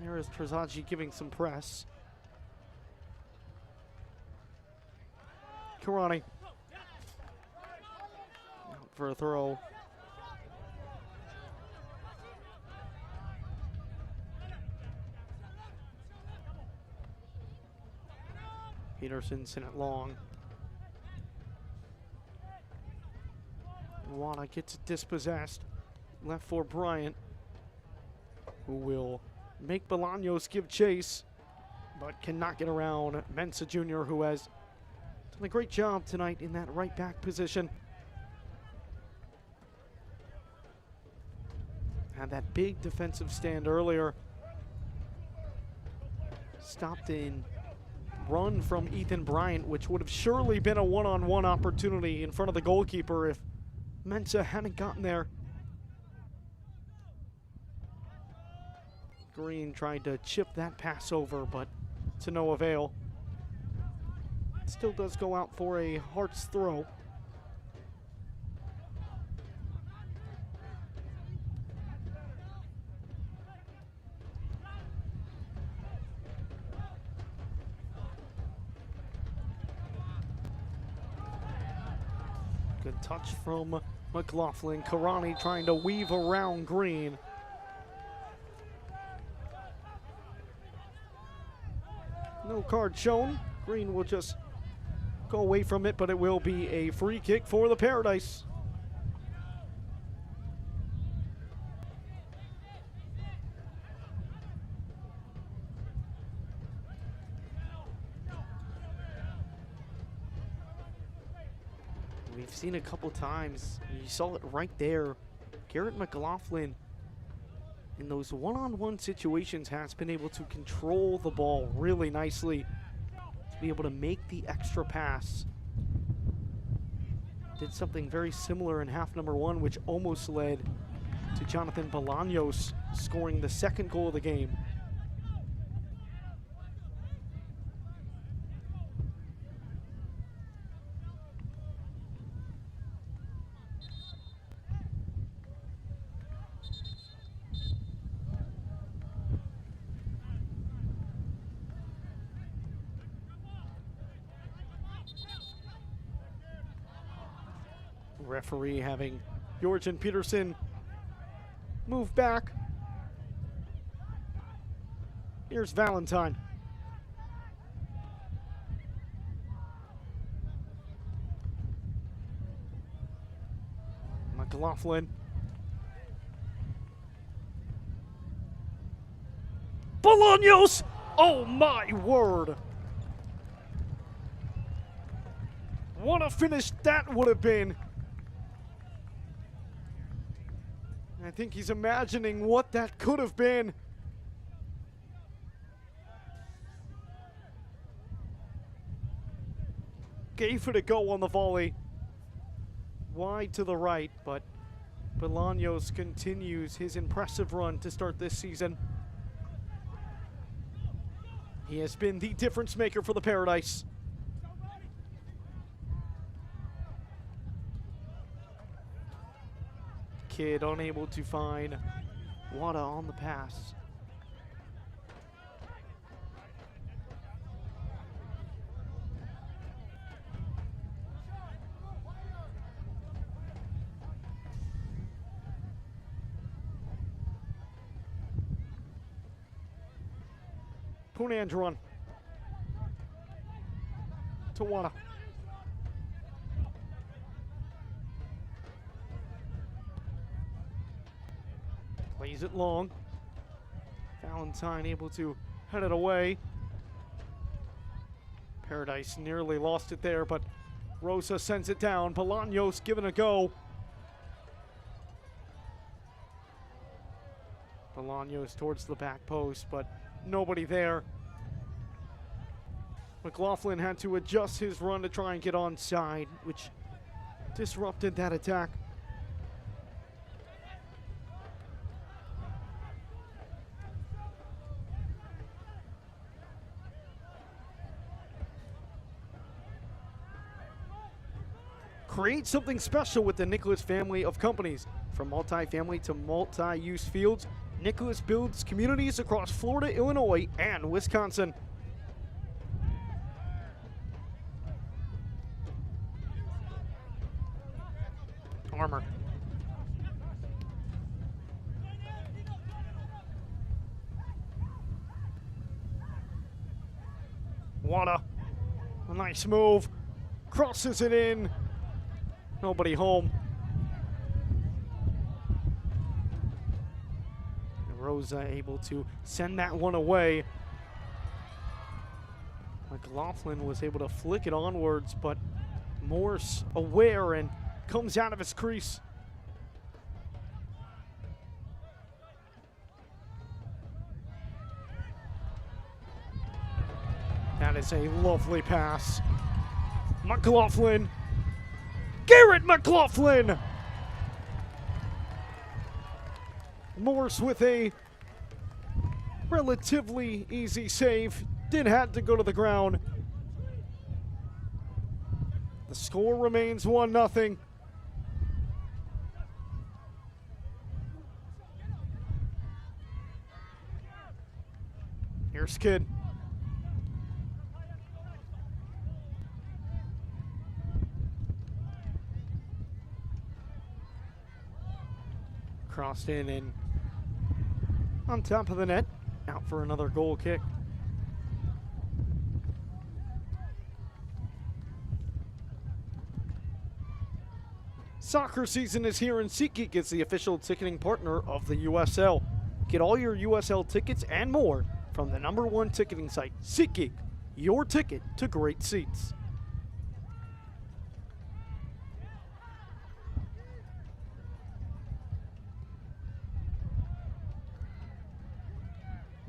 There is Trzaci giving some press. Karani out for a throw. Peterson sent it long. Wada gets it dispossessed. Left for Bryant, who will make Bolaños give chase, but cannot get around Mensa Jr., who has done a great job tonight in that right back position. Had that big defensive stand earlier. Stopped in run from Ethan Bryant, which would have surely been a one-on-one opportunity in front of the goalkeeper if Mensa hadn't gotten there. Green tried to chip that pass over, but to no avail. Still does go out for a Hearts throw. Good touch from McLaughlin. Karani trying to weave around Green. No card shown. Green will just go away from it, but it will be a free kick for the Paradise. We've seen a couple times. You saw it right there. Garrett McLaughlin in those one-on-one situations has been able to control the ball really nicely to be able to make the extra pass. Did something very similar in half number 1, which almost led to Jonathan Bolaños scoring the second goal of the game. Referee having Jorgen Peterson move back. Here's Valentine. McLaughlin. Bolaños! Oh my word! What a finish that would have been. I think he's imagining what that could have been. Gave it a go on the volley. Wide to the right, but Bolaños continues his impressive run to start this season. He has been the difference maker for the Paradise. Kid unable to find Wada on the pass. Punandron to Wada. Plays it long. Valentine able to head it away. Paradise nearly lost it there, but Rosa sends it down. Bolaños giving a go. Bolaños towards the back post, but nobody there. McLaughlin had to adjust his run to try and get onside, which disrupted that attack. Create something special with the Nicholas family of companies. From multi-family to multi-use fields, Nicholas builds communities across Florida, Illinois, and Wisconsin. Armor. Wada. A nice move. Crosses it in. Nobody home. And Rosa able to send that one away. McLaughlin was able to flick it onwards, but Morse aware and comes out of his crease. That is a lovely pass. McLaughlin. Garrett McLaughlin! Morse with a relatively easy save. Did have to go to the ground. The score remains 1-0. Here's Kidd. Crossed in and on top of the net. Out for another goal kick. Soccer season is here, and SeatGeek is the official ticketing partner of the USL. Get all your USL tickets and more from the #1 ticketing site, SeatGeek, your ticket to great seats.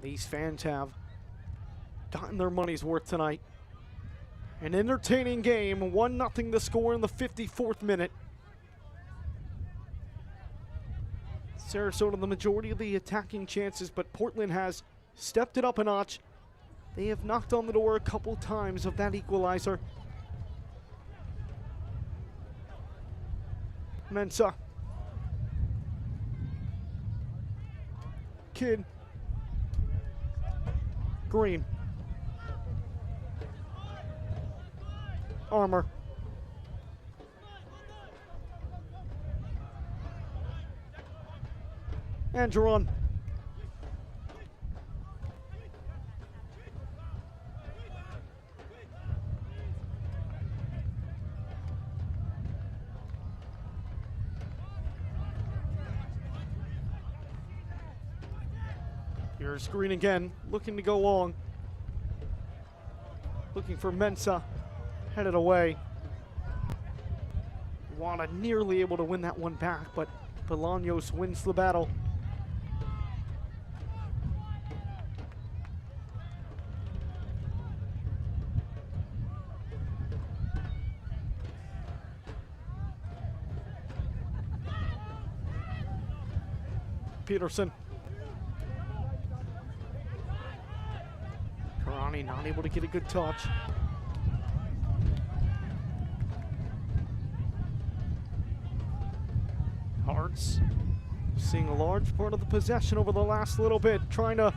These fans have gotten their money's worth tonight. An entertaining game, 1-0 the score in the 54th minute. Sarasota the majority of the attacking chances, but Portland has stepped it up a notch. They have knocked on the door a couple times of that equalizer. Mensah. Kidd. Green. Armor. Andron. Here's Green again, looking to go long. Looking for Mensah, headed away. Wada nearly able to win that one back, but Bolaños wins the battle. Peterson. Karani not able to get a good touch. Hearts Seeing a large part of the possession over the last little bit, trying to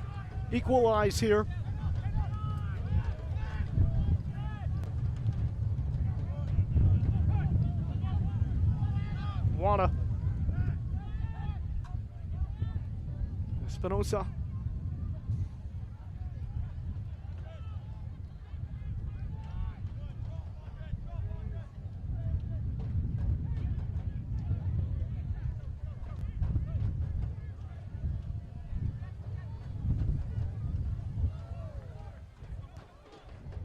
equalize here. Wada. Espinosa.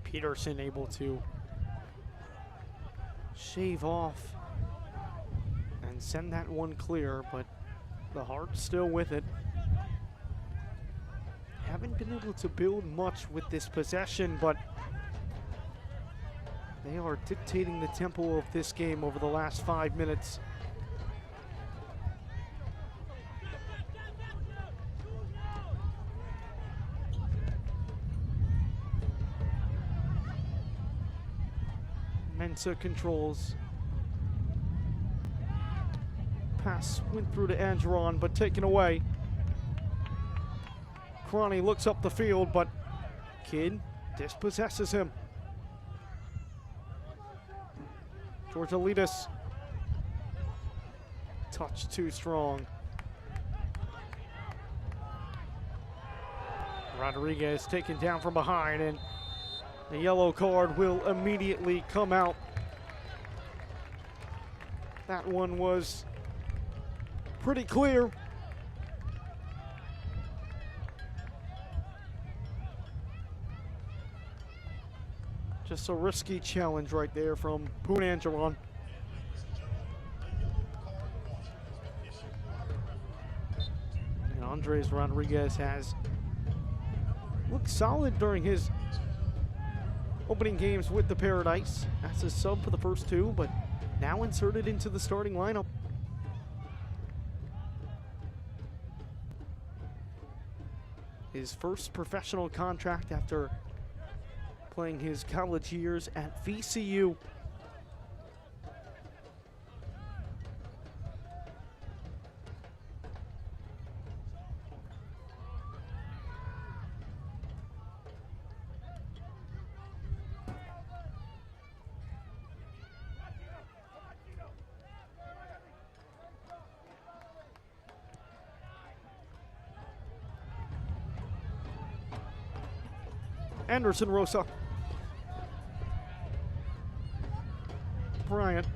Peterson able to shave off and send that one clear, but the Hearts still with it. Haven't been able to build much with this possession, but they are dictating the tempo of this game over the last 5 minutes. Mensah controls. Pass went through to Angeron, but taken away. Crony looks up the field, but Kidd dispossesses him. Georgialidis. Touch too strong. Rodriguez taken down from behind, and the yellow card will immediately come out. That one was pretty clear. Just a risky challenge right there from Poon Angeron. And Andres Rodriguez has looked solid during his opening games with the Paradise. That's a sub for the first two, but now inserted into the starting lineup. His first professional contract after playing his college years at VCU. Anderson Rosa. Bryant.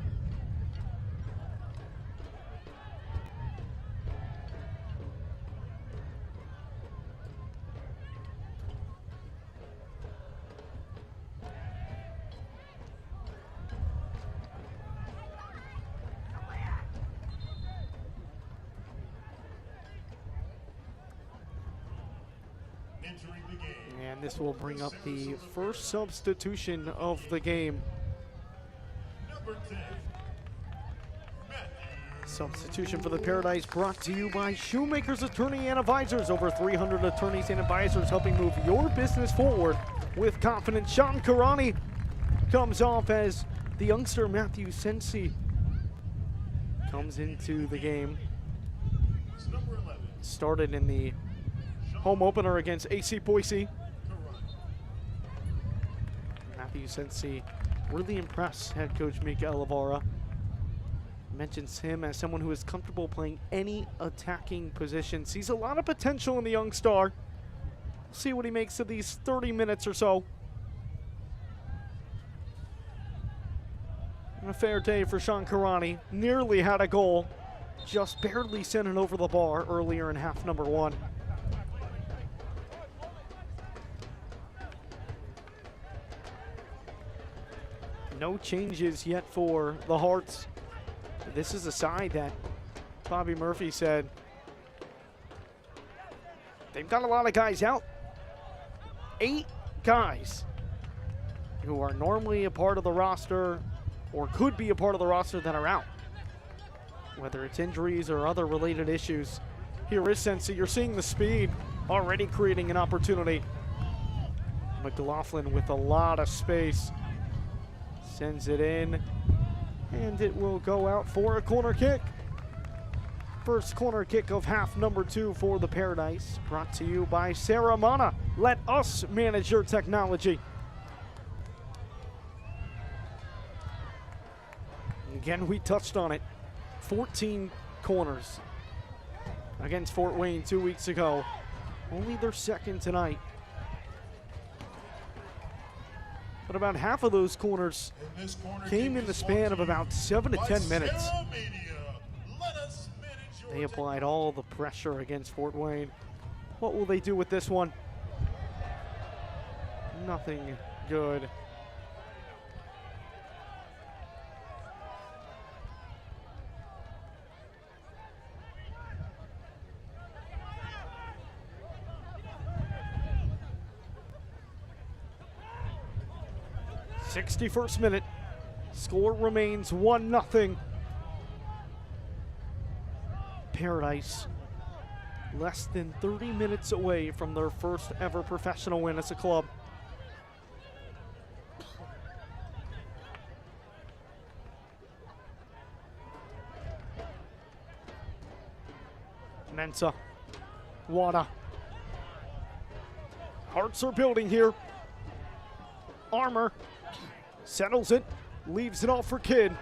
And this will bring up the first substitution of the game. Substitution for the Paradise brought to you by Shoemakers Attorney and Advisors. Over 300 attorneys and advisors helping move your business forward with confidence. Sean Karani comes off as the youngster Matthew Sensi comes into the game. Started in the home opener against AC Boise. Matthew Sensi really impressed head coach Mika Elavara. Mentions him as someone who is comfortable playing any attacking position. Sees a lot of potential in the young star. See what he makes of these 30 minutes or so. And a fair day for Sean Karani. Nearly had a goal. Just barely sent it over the bar earlier in half number one. No changes yet for the Hearts. This is a side that Bobby Murphy said they've got a lot of guys out. 8 guys who are normally a part of the roster or could be a part of the roster that are out, whether it's injuries or other related issues. Here is Sensi. You're seeing the speed already creating an opportunity. McLaughlin with a lot of space. Sends it in, and it will go out for a corner kick. First corner kick of half number 2 for the Paradise, brought to you by Sarasota. Let us manage your technology. Again, we touched on it. 14 corners against Fort Wayne 2 weeks ago. Only their second tonight. But about half of those corners came in the span of about 7 to 10 minutes. They applied all the pressure against Fort Wayne. What will they do with this one? Nothing good. '61st minute. Score remains 1-0. Paradise less than 30 minutes away from their first ever professional win as a club. Mensa, Wada. Hearts are building here. Armour settles it, leaves it all for Kidd.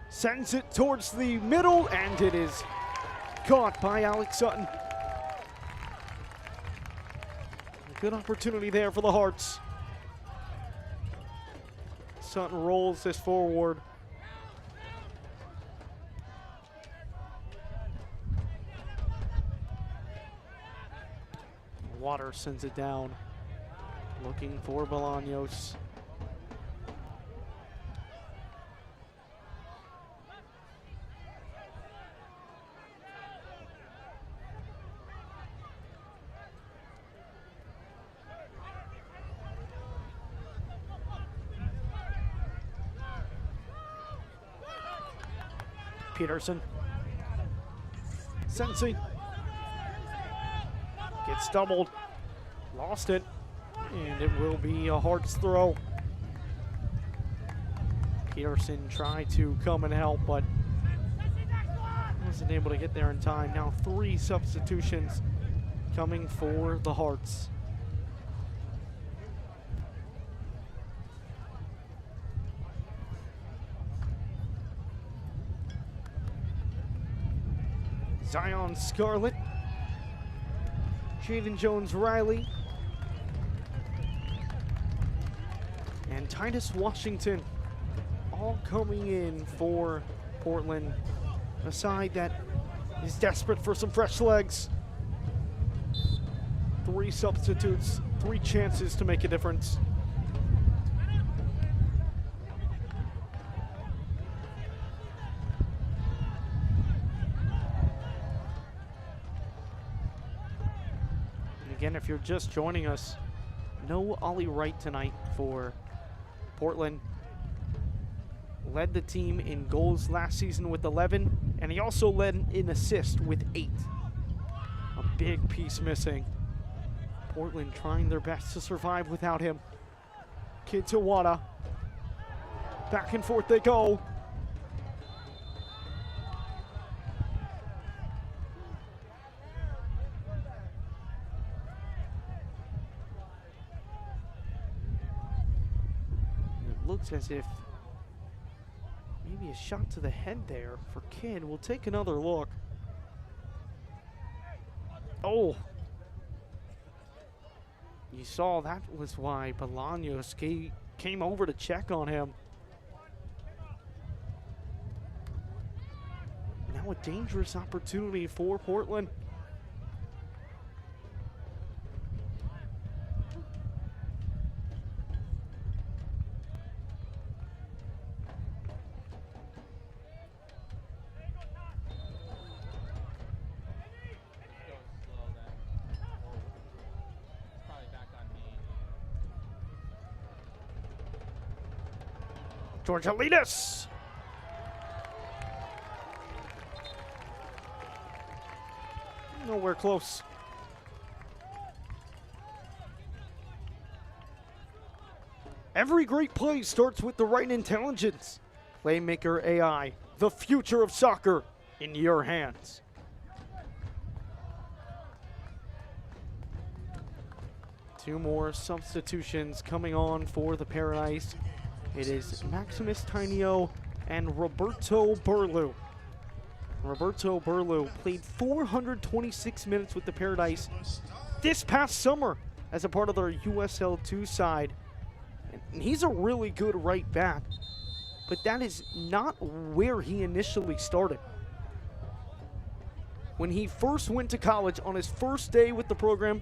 Sends it towards the middle, and it is caught by Alex Sutton. A good opportunity there for the Hearts. Sutton rolls this forward. Water sends it down. Looking for Bolaños. Peterson. Sensi. Gets doubled. Lost it. And it will be a Hearts throw. Peterson tried to come and help, but wasn't able to get there in time. Now 3 substitutions coming for the Hearts. Zion Scarlett, Jaden Jones-Riley, and Titus Washington all coming in for Portland. A side that is desperate for some fresh legs. 3 substitutes, 3 chances to make a difference. Again, if you're just joining us, no Ollie Wright tonight for Portland. Led the team in goals last season with 11, and he also led in assists with 8. A big piece missing. Portland trying their best to survive without him. Kidd to Wada. Back and forth they go. Looks as if maybe a shot to the head there for Kidd. We'll take another look. Oh. You saw that was why Bolaños came over to check on him. Now a dangerous opportunity for Portland. Georgialides. Nowhere close. Every great play starts with the right intelligence. Playmaker AI, the future of soccer. in your hands. Two more substitutions coming on for the Paradise. It is Maximus Tainio and Roberto Burlew. Roberto Burlew played 426 minutes with the Paradise this past summer as a part of their USL 2 side. And he's a really good right back, but that is not where he initially started. When he first went to college on his first day with the program,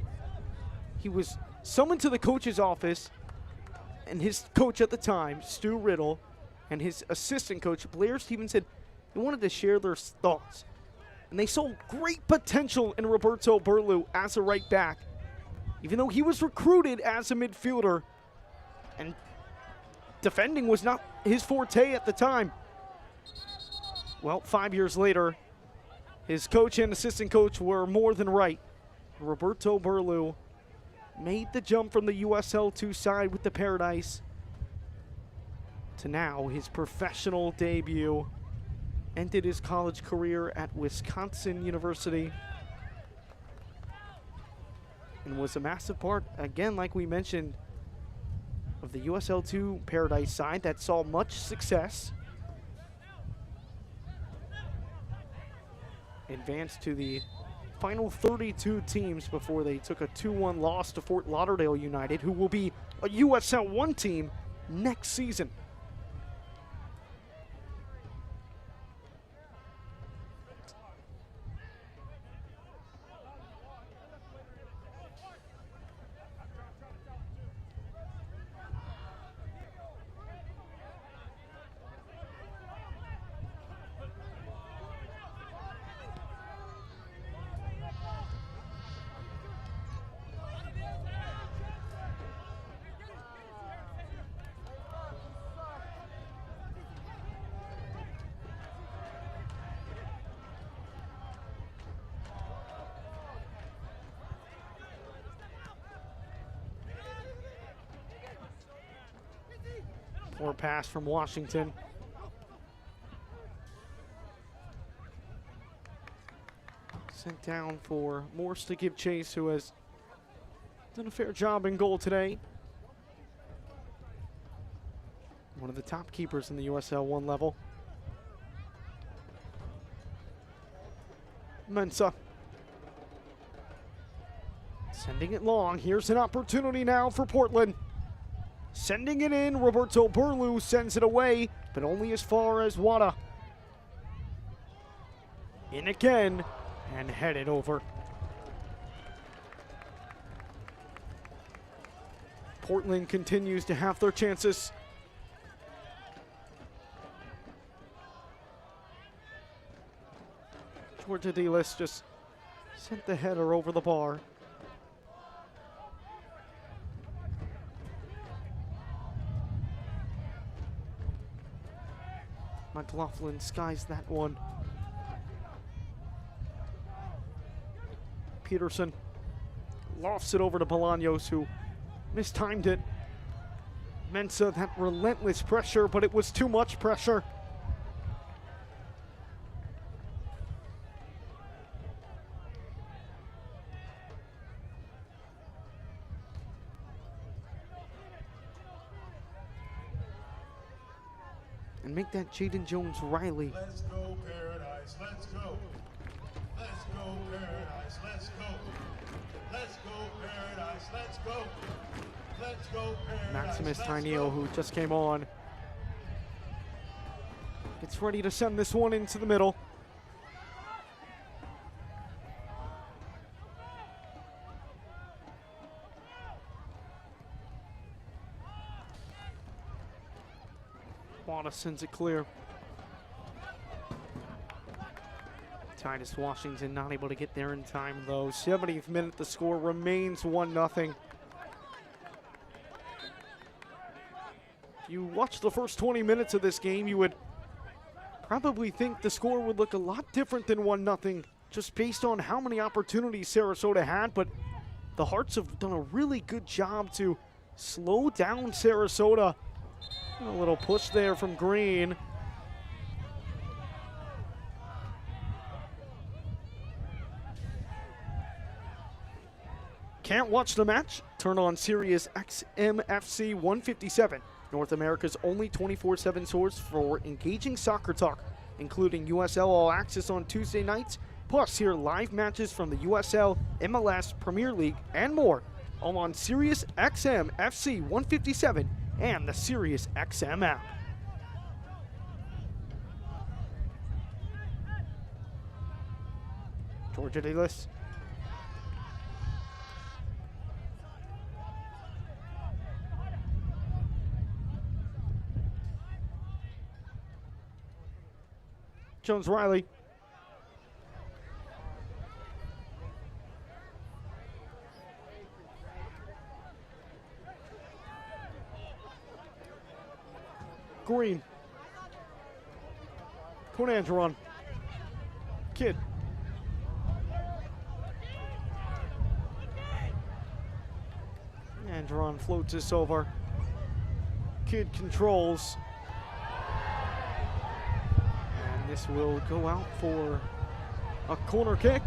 he was summoned to the coach's office, and his coach at the time, Stu Riddle, and his assistant coach, Blair Stevens, said they wanted to share their thoughts. And they saw great potential in Roberto Burlew as a right back, even though he was recruited as a midfielder, and defending was not his forte at the time. Well, 5 years later, his coach and assistant coach were more than right. Roberto Burlew made the jump from the USL 2 side with the Paradise to now his professional debut. Ended his college career at Wisconsin University and was a massive part, again, like we mentioned, of the USL 2 Paradise side that saw much success. Advanced to the final 32 teams before they took a 2-1 loss to Fort Lauderdale United, who will be a USL 1 team next season. Poor pass from Washington. Sent down for Morse to give chase, who has done a fair job in goal today. One of the top keepers in the USL 1 level. Mensah. Sending it long. Here's an opportunity now for Portland. Sending it in, Roberto Burlew sends it away, but only as far as Wada. In again, and headed over. Portland continues to have their chances. Georgia Delis just sent the header over the bar. McLaughlin skies that one. Peterson lofts it over to Bolaños, who mistimed it. Mensah, that relentless pressure, but it was too much pressure. And make that Jaden Jones-Riley. Let's go, Paradise. Let's go. Let's go, Paradise. Let's go. Let's go, Paradise. Let's go. Let's go, Paradise. Maximus Tainio, who just came on, gets ready to send this one into the middle. Wada sends it clear. Titus Washington not able to get there in time, though. 70th minute, the score remains 1-0. If you watch the first 20 minutes of this game, you would probably think the score would look a lot different than 1-0, just based on how many opportunities Sarasota had, but the Hearts have done a really good job to slow down Sarasota. A little push there from Green. Can't watch the match? Turn on Sirius XMFC 157, North America's only 24/7 source for engaging soccer talk, including USL All Access on Tuesday nights, plus hear live matches from the USL, MLS, Premier League, and more, all on Sirius XMFC 157 and the Sirius XM app. Georgia Davis. Jones-Riley. Green. Conandron. Kidd. Andron floats this over. Kidd controls. And this will go out for a corner kick.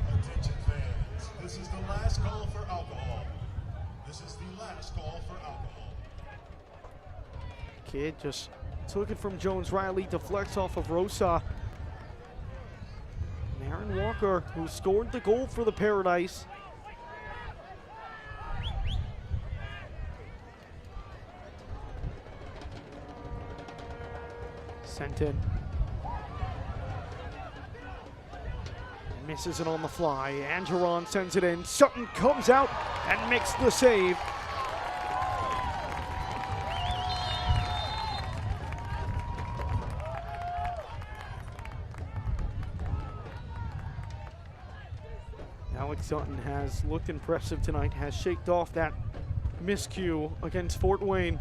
Attention fans, this is the last call for alcohol. This is the last call for alcohol. Kidd just took it from Jones-Riley, deflects off of Rosa. And Aaron Walker, who scored the goal for the Paradise. Sent in. Misses it on the fly. Angeron sends it in. Sutton comes out and makes the save. Alex Sutton has looked impressive tonight, has shaked off that miscue against Fort Wayne.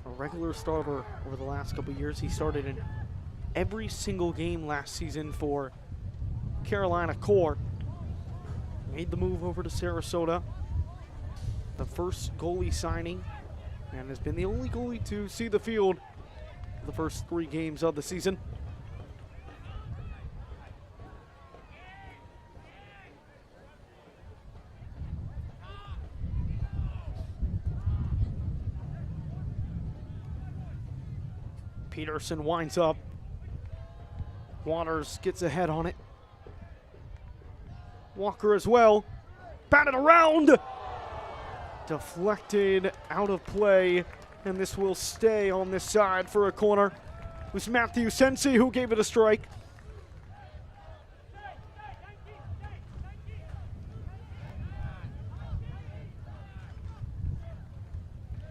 A regular starter over the last couple years. He started in every single game last season for Carolina Core. Made the move over to Sarasota. The first goalie signing, and has been the only goalie to see the field the first 3 games of the season. Peterson winds up. Waters gets ahead on it. Walker as well. Batted around. Deflected out of play, and this will stay on this side for a corner. It was Matthew Sensi who gave it a strike.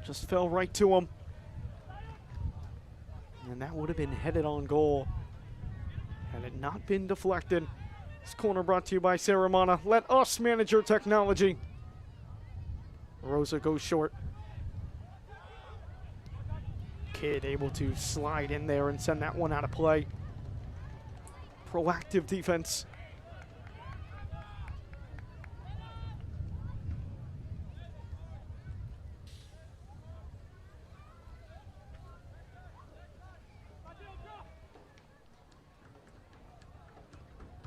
Just fell right to him. And that would have been headed on goal had it not been deflected. This corner brought to you by Saramana. Let us manage your technology. Rosa goes short. Kidd able to slide in there and send that one out of play. Proactive defense.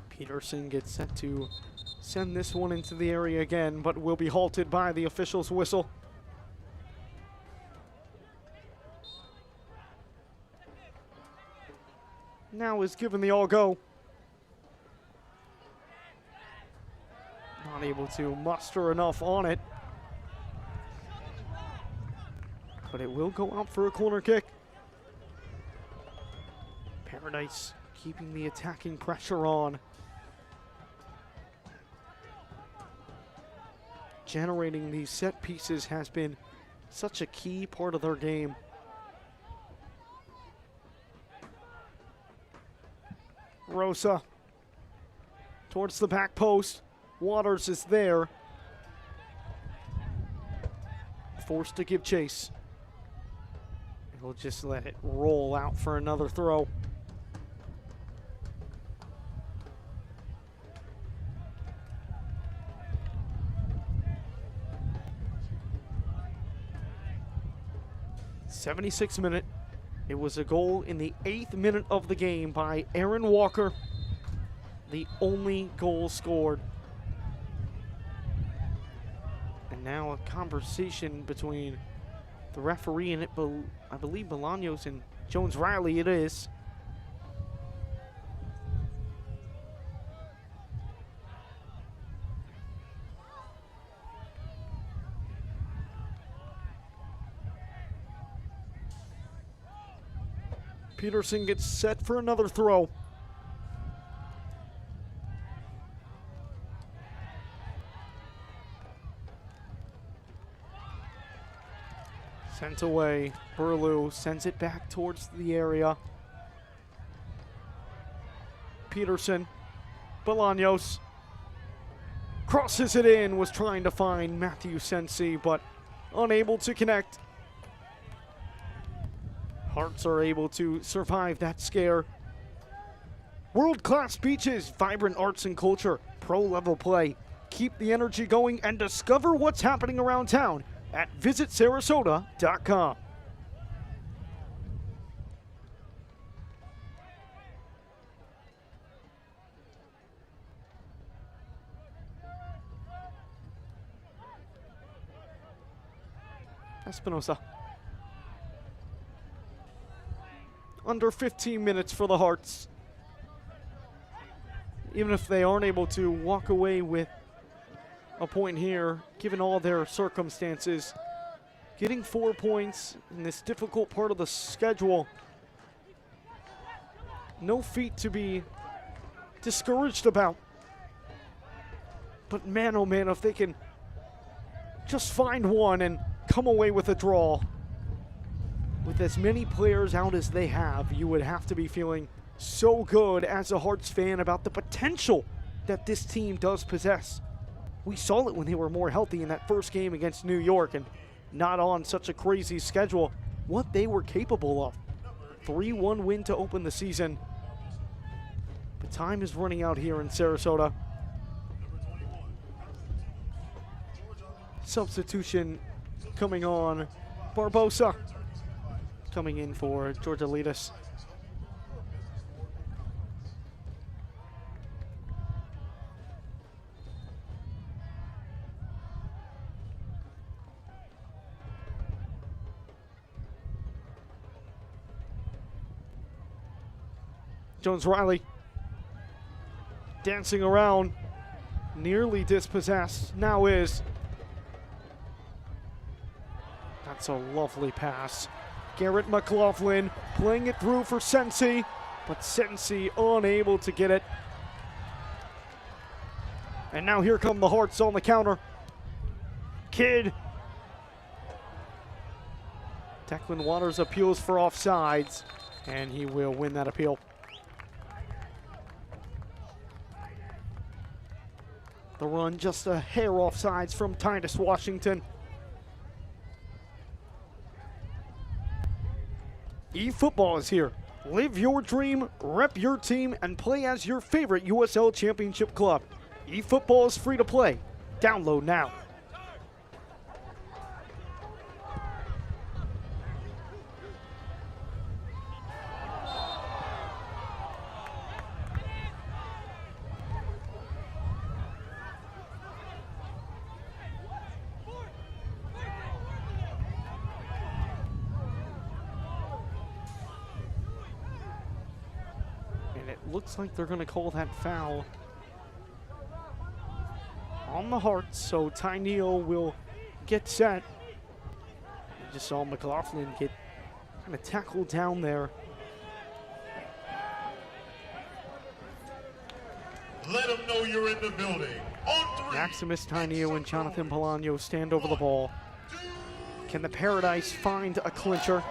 Peterson gets set to send this one into the area again, but will be halted by the official's whistle. Now is given the all-go. Not able to muster enough on it. But it will go out for a corner kick. Paradise keeping the attacking pressure on. Generating these set pieces has been such a key part of their game. Rosa towards the back post. Waters is there. Forced to give chase. He'll just let it roll out for another throw. 76th minute. It was a goal in the 8th minute of the game by Aaron Walker. The only goal scored. And now a conversation between the referee and I believe Bolaños and Jones Riley it is. Peterson gets set for another throw. Sent away. Burlew sends it back towards the area. Peterson. Bolaños. Crosses it in. Was trying to find Matthew Sensi, but unable to connect. Hearts are able to survive that scare. World-class beaches, vibrant arts and culture, pro-level play. Keep the energy going and discover what's happening around town at visitsarasota.com. Espinosa. Under 15 minutes for the Hearts. Even if they aren't able to walk away with a point here, given all their circumstances, getting 4 points in this difficult part of the schedule, no feat to be discouraged about. But man, oh man, if they can just find one and come away with a draw. With as many players out as they have, you would have to be feeling so good as a Hearts fan about the potential that this team does possess. We saw it when they were more healthy in that first game against New York and not on such a crazy schedule, what they were capable of. 3-1 win to open the season. But time is running out here in Sarasota. Substitution coming on. Barbosa coming in for Georgialitis. Jones Riley dancing around, nearly dispossessed, now is. That's a lovely pass. Garrett McLaughlin playing it through for Sensi, but Sensi unable to get it. And now here come the Hearts on the counter. Kidd. Declan Waters appeals for offsides, and he will win that appeal. The run just a hair offsides from Titus Washington. eFootball is here. Live your dream, rep your team, and play as your favorite USL Championship club. eFootball is free to play. Download now. Looks like they're going to call that foul on the Hearts, so Ty Neal will get set. I just saw McLaughlin get kind of tackled down there. Let them know you're in the building. On three. Maximus Ty Neal and Jonathan Bolaños stand over the ball. Can the Paradise find a clincher?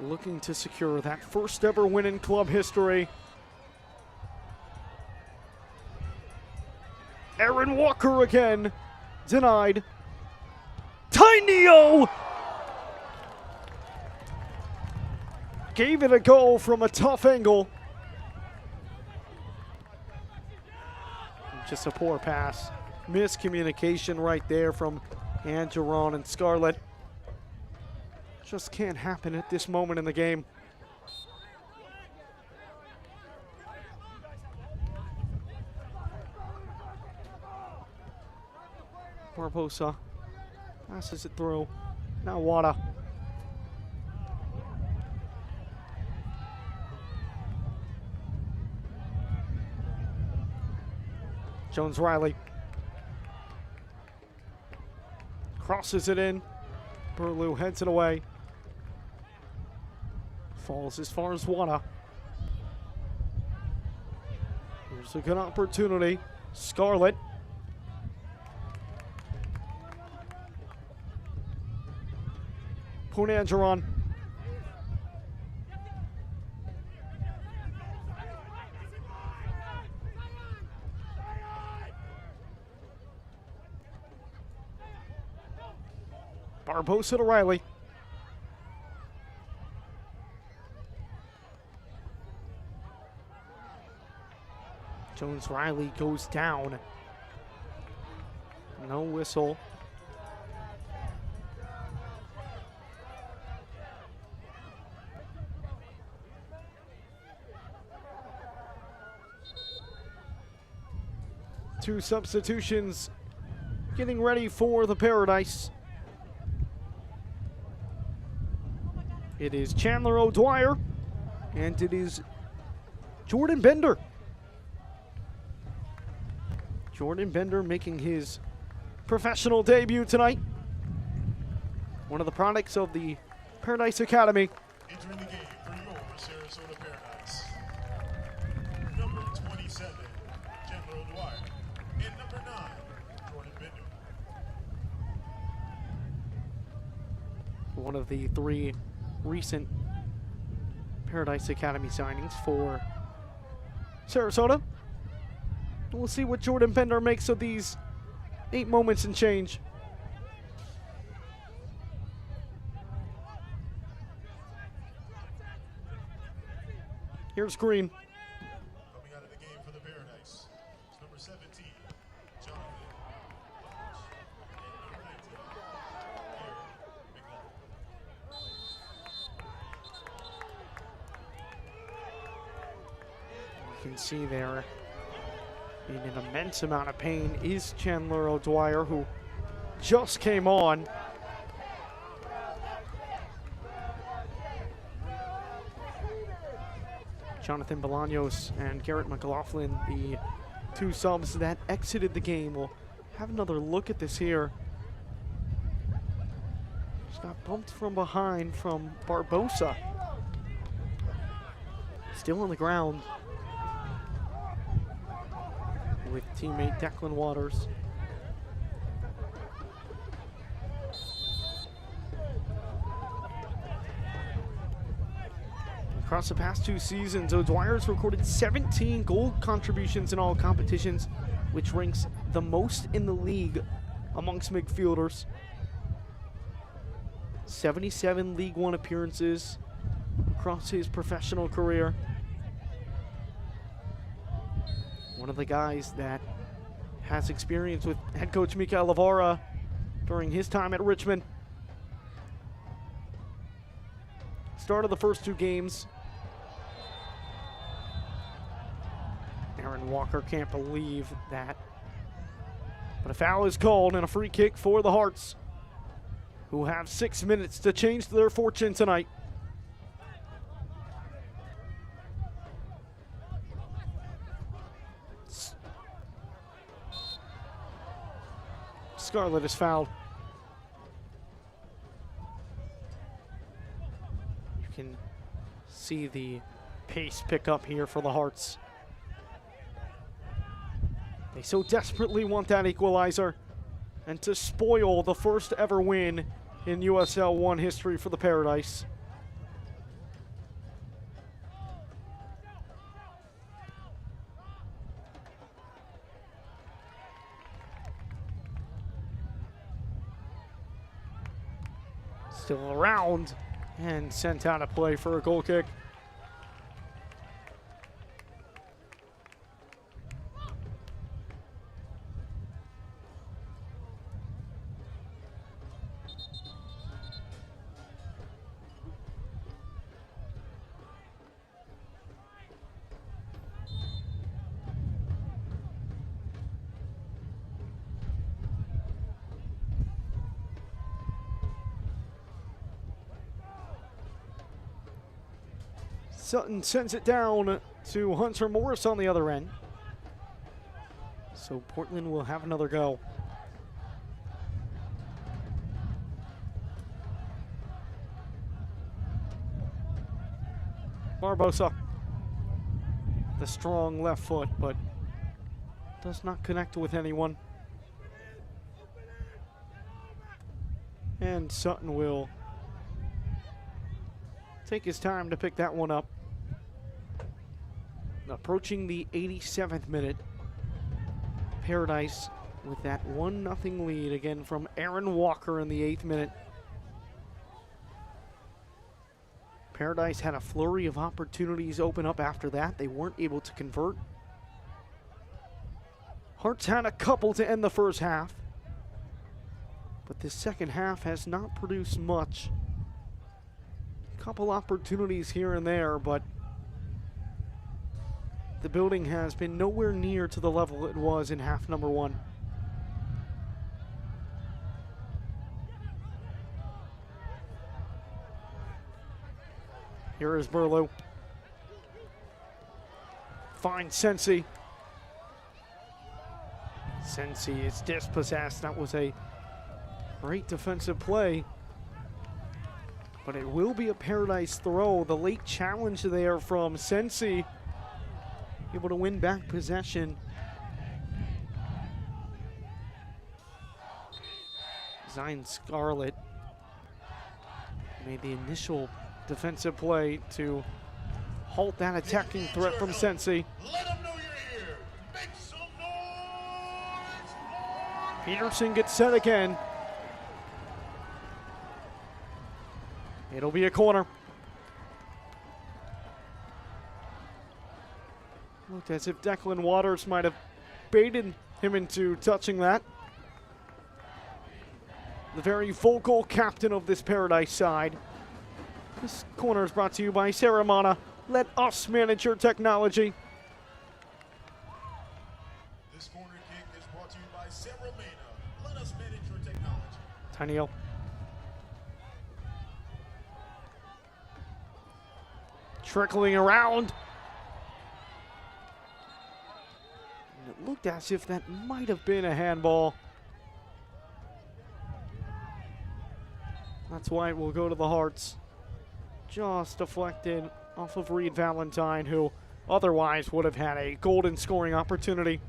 Looking to secure that first ever win in club history. Aaron Walker again, denied. Tainio gave it a go from a tough angle. Just a poor pass. miscommunication right there from Angeron and Scarlett. Just can't happen at this moment in the game. Barbosa passes it through. Now Wada. Jones-Riley crosses it in. Burlew heads it away. Falls as far as Wada. Here's a good opportunity. Scarlett. Punanjaran. Barbosa to Riley. Jones-Riley goes down. No whistle. Two substitutions getting ready for the Paradise. It is Chandler O'Dwyer and it is Jordan Bender. Jordan Bender making his professional debut tonight. One of the products of the Paradise Academy. Entering the game for your Sarasota Paradise. Number 27, Chandler O'Dwyer. And number 9, Jordan Bender. One of the 3 recent Paradise Academy signings for Sarasota. We'll see what Jordan Bender makes of these 8 moments and change. Here's Green. Coming out of the game for the Paradise, it's number 17, Jonathan. And number 19, You can see there in an immense amount of pain is Chandler O'Dwyer, who just came on. Jonathan Bolaños and Garrett McLaughlin, the 2 subs that exited the game. We'll have another look at this here. Just got bumped from behind from Barbosa. Still on the ground with teammate Declan Waters. Across the past 2 seasons, O'Dwyer's recorded 17 goal contributions in all competitions, which ranks the most in the league amongst midfielders. 77 League One appearances across his professional career. One of the guys that has experience with head coach Mikel Lavara during his time at Richmond. Start of the first 2 games. Aaron Walker can't believe that. But a foul is called and a free kick for the Hearts, who have 6 minutes to change their fortune tonight. Scarlett is fouled. You can see the pace pick up here for the Hearts. They so desperately want that equalizer and to spoil the first ever win in USL 1 history for the Paradise. Still around and sent out of play for a goal kick. Sutton sends it down to Hunter Morris on the other end. So Portland will have another go. Barbosa, the strong left foot, but does not connect with anyone. And Sutton will take his time to pick that one up. Approaching the 87th minute. Paradise with that 1-0 lead again from Aaron Walker in the 8th minute. Paradise had a flurry of opportunities open up after that. They weren't able to convert. Hearts had a couple to end the first half, but this second half has not produced much. A couple opportunities here and there, but the building has been nowhere near to the level it was in half number one. Here is Burlew. Finds Sensi. Sensi is dispossessed. That was a great defensive play. But it will be a Paradise throw. The late challenge there from Sensi. Able to win back possession. Zion Scarlett made the initial defensive play to halt that attacking threat from Sensi. Peterson gets set again. It'll be a corner. Looked as if Declan Waters might have baited him into touching that. The very vocal captain of this Paradise side. This corner is brought to you by Saramana. Let us manage your technology. This corner kick is brought to you by Saramana. Let us manage your technology. Tyneal. Trickling around. And it looked as if that might have been a handball. That's why it will go to the Hearts. Just deflected off of Reed Valentine, who otherwise would have had a golden scoring opportunity.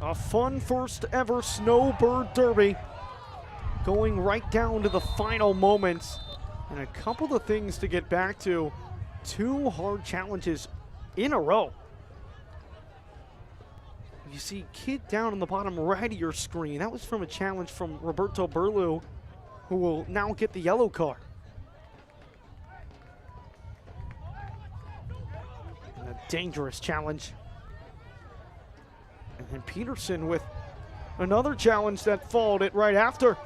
A fun first ever Snowbird Derby. Going right down to the final moments. And a couple of things to get back to. Two hard challenges in a row. You see Kid down on the bottom right of your screen. That was from a challenge from Roberto Burlew, who will now get the yellow card. And a dangerous challenge. And then Peterson with another challenge that followed it right after.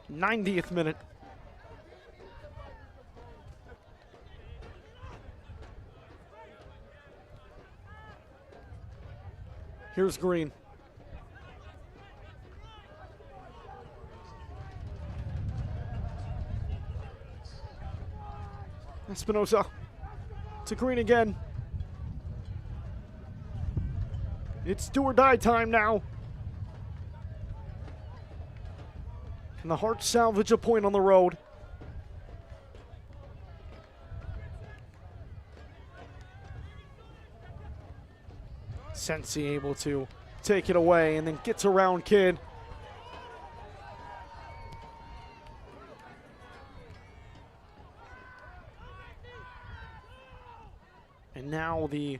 90th minute. Here's Green. Espinosa to Green again. It's do or die time now. Can the Hearts salvage a point on the road? Sensi able to take it away and then gets around Kid. And now the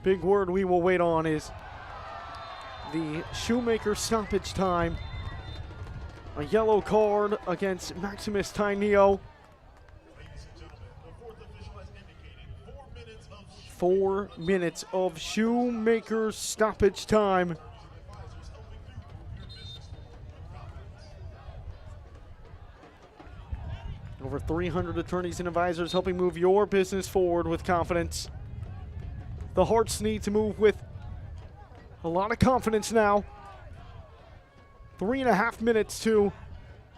big word we will wait on is the Shoemaker stoppage time. A yellow card against Maximus Tainio. 4 minutes of Shoemaker stoppage time. Over 300 attorneys and advisors helping move your business forward with confidence. The Hearts need to move with a lot of confidence now. 3.5 minutes to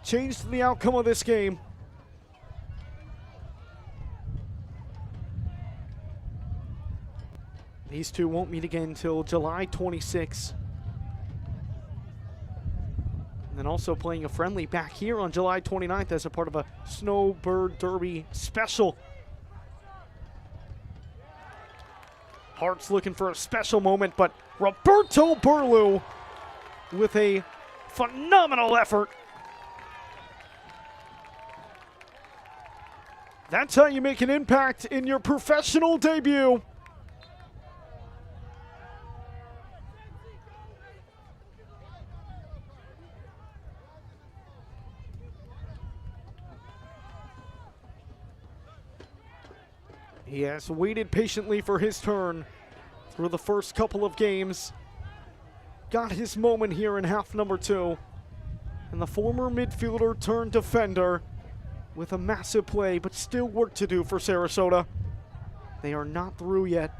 change the outcome of this game. These two won't meet again until July 26. And then also playing a friendly back here on July 29th as a part of a Snowbird Derby special. Hearts looking for a special moment, but Roberto Burlew with a phenomenal effort. That's how you make an impact in your professional debut. He has waited patiently for his turn through the first couple of games. Got his moment here in half number 2. And the former midfielder turned defender with a massive play, but still work to do for Sarasota. They are not through yet.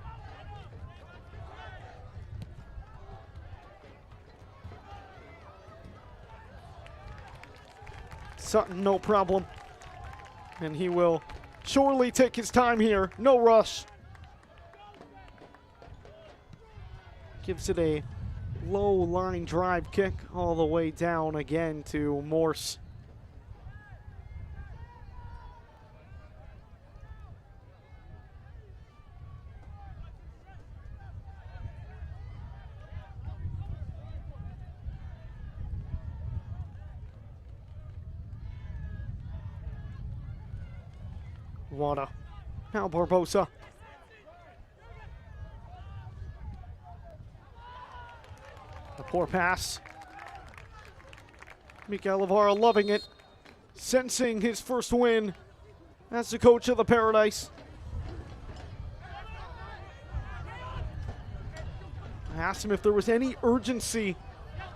Sutton, no problem. And he will surely take his time here. No rush. Gives it a low line drive kick all the way down again to Morse. Wada. Now Barbosa. The poor pass. Mikael Lavara loving it. Sensing his first win as the coach of the Paradise. I asked him if there was any urgency,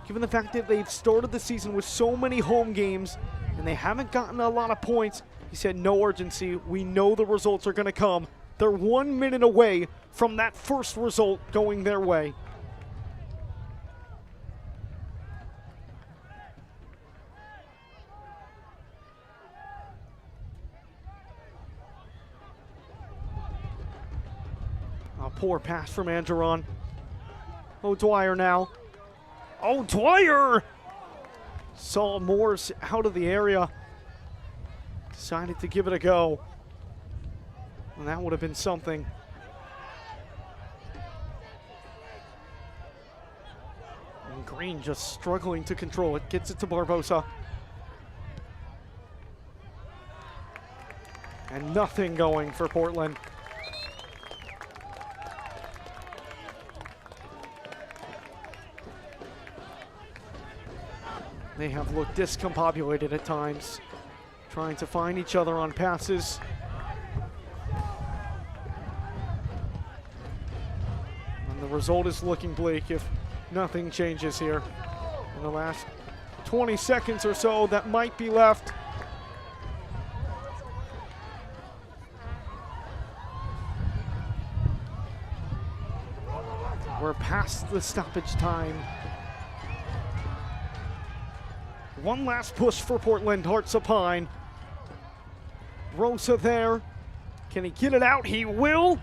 given the fact that they've started the season with so many home games and they haven't gotten a lot of points. He said, no urgency. We know the results are going to come. They're 1 minute away from that first result going their way. A poor pass from Angeron. O'Dwyer now. O'Dwyer! Saw Morse out of the area. Decided to give it a go. And that would have been something. And Green just struggling to control it. Gets it to Barbosa. And nothing going for Portland. They have looked discombobulated at times, trying to find each other on passes. And the result is looking bleak if nothing changes here in the last 20 seconds or so that might be left. We're past the stoppage time. One last push for Portland, Hearts of Pine. Rosa there. Can he get it out? He will.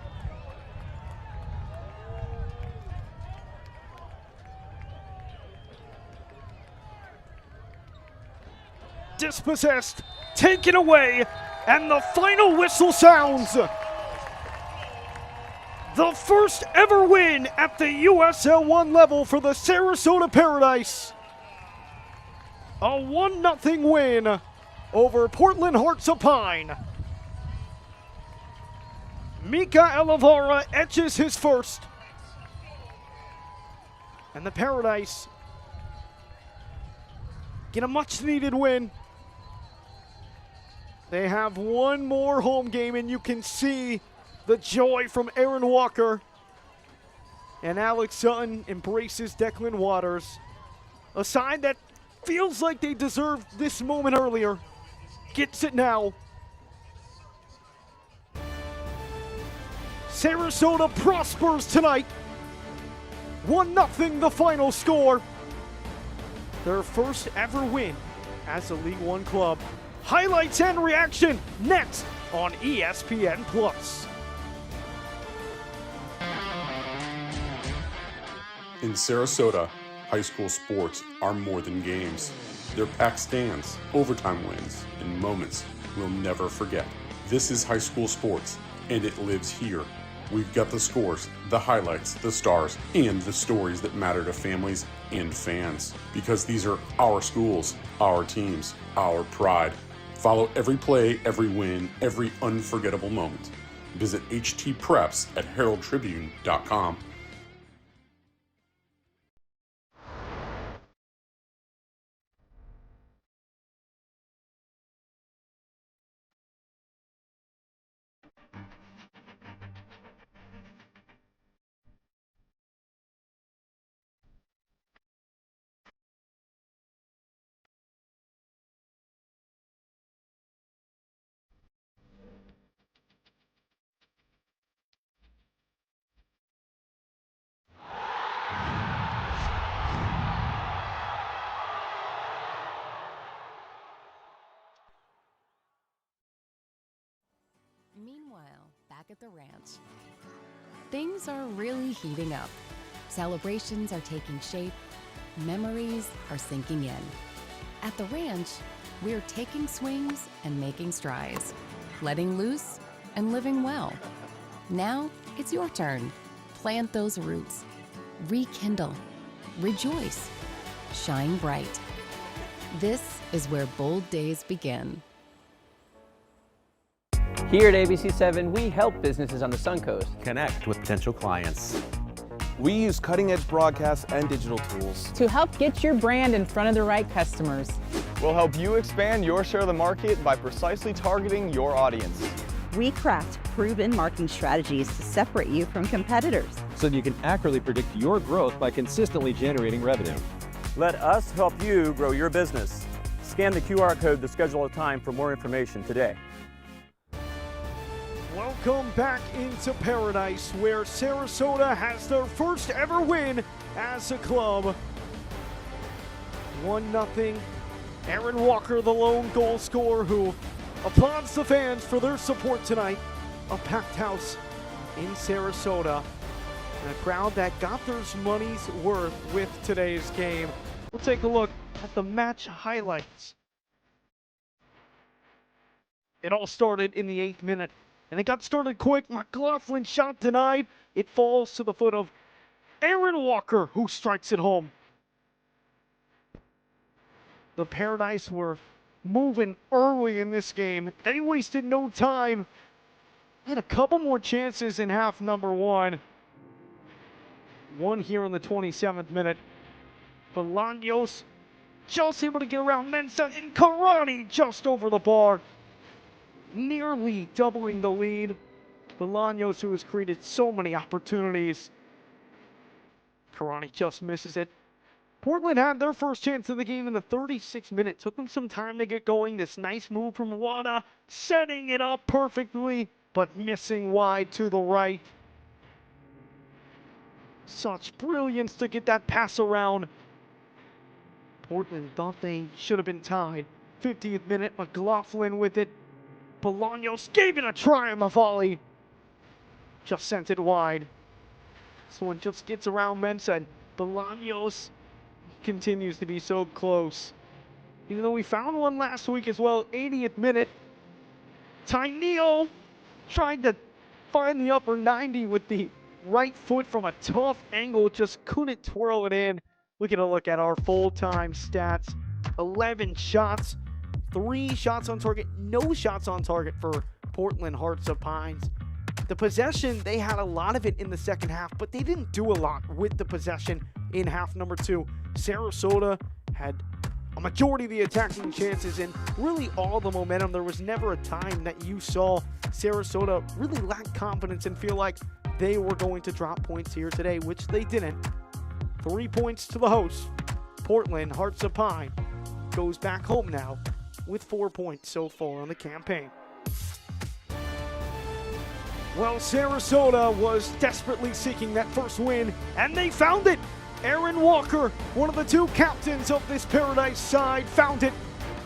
Dispossessed, taken away, and the final whistle sounds. The first ever win at the USL 1 level for the Sarasota Paradise. A 1-0 win over Portland Hearts of Pine. Mika Elavara etches his first. And the Paradise get a much-needed win. They have one more home game, and you can see the joy from Aaron Walker. And Alex Sutton embraces Declan Waters. A side that feels like they deserved this moment earlier. Gets it now. Sarasota prospers tonight. 1-0 the final score. Their first ever win as a League One club. Highlights and reaction next on ESPN+. In Sarasota, high school sports are more than games. They're packed stands, overtime wins, and moments we'll never forget. This is high school sports, and it lives here. We've got the scores, the highlights, the stars, and the stories that matter to families and fans. Because these are our schools, our teams, our pride. Follow every play, every win, every unforgettable moment. Visit htpreps at heraldtribune.com. Meanwhile, back at the ranch, things are really heating up. Celebrations are taking shape. Memories are sinking in. At the ranch, we're taking swings and making strides, letting loose and living well. Now it's your turn. Plant those roots. Rekindle. Rejoice. Shine bright. This is where bold days begin. Here at ABC7, we help businesses on the Suncoast connect with potential clients. We use cutting-edge broadcasts and digital tools to help get your brand in front of the right customers. We'll help you expand your share of the market by precisely targeting your audience. We craft proven marketing strategies to separate you from competitors, so you can accurately predict your growth by consistently generating revenue. Let us help you grow your business. Scan the QR code to schedule a time for more information today. Welcome back into paradise, where Sarasota has their first ever win as a club. 1-0. Aaron Walker, the lone goal scorer, who applauds the fans for their support tonight. A packed house in Sarasota. And a crowd that got their money's worth with today's game. We'll take a look at the match highlights. It all started in the 8th minute. And it got started quick. McLaughlin shot denied. It falls to the foot of Aaron Walker, who strikes it home. The Paradise were moving early in this game. They wasted no time. Had a couple more chances in half number one. One here in the 27th minute. Bolaños just able to get around Mensah, and Karani just over the bar, nearly doubling the lead. Bolaños, who has created so many opportunities. Karani just misses it. Portland had their first chance of the game in the 36th minute. Took them some time to get going. This nice move from Wada, setting it up perfectly, but missing wide to the right. Such brilliance to get that pass around. Portland thought they should have been tied. 50th minute, McLaughlin with it. Bolaños gave it a try on the volley. Just sent it wide. This one just gets around Mensah. Bolaños continues to be so close. Even though we found one last week as well. 80th minute. Tyneo tried to find the upper 90 with the right foot from a tough angle. Just couldn't twirl it in. We're going to look at our full-time stats. 11 shots. 3 shots on target, no shots on target for Portland Hearts of Pines. The possession, they had a lot of it in the second half, but they didn't do a lot with the possession in half number 2. Sarasota had a majority of the attacking chances and really all the momentum. There was never a time that you saw Sarasota really lack confidence and feel like they were going to drop points here today, which they didn't. 3 points to the host. Portland Hearts of Pine goes back home now with 4 points so far on the campaign. Well, Sarasota was desperately seeking that first win, and they found it. Aaron Walker, one of the two captains of this Paradise side, found it.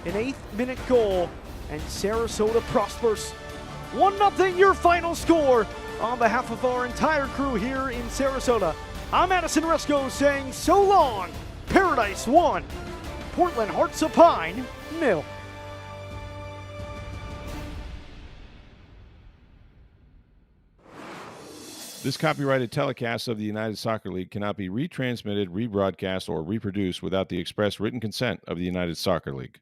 An 8th-minute goal, and Sarasota prospers. 1-0 your final score. On behalf of our entire crew here in Sarasota, I'm Addison Resco saying so long. Paradise 1, Portland Hearts of Pine 0. This copyrighted telecast of the United Soccer League cannot be retransmitted, rebroadcast, or reproduced without the express written consent of the United Soccer League.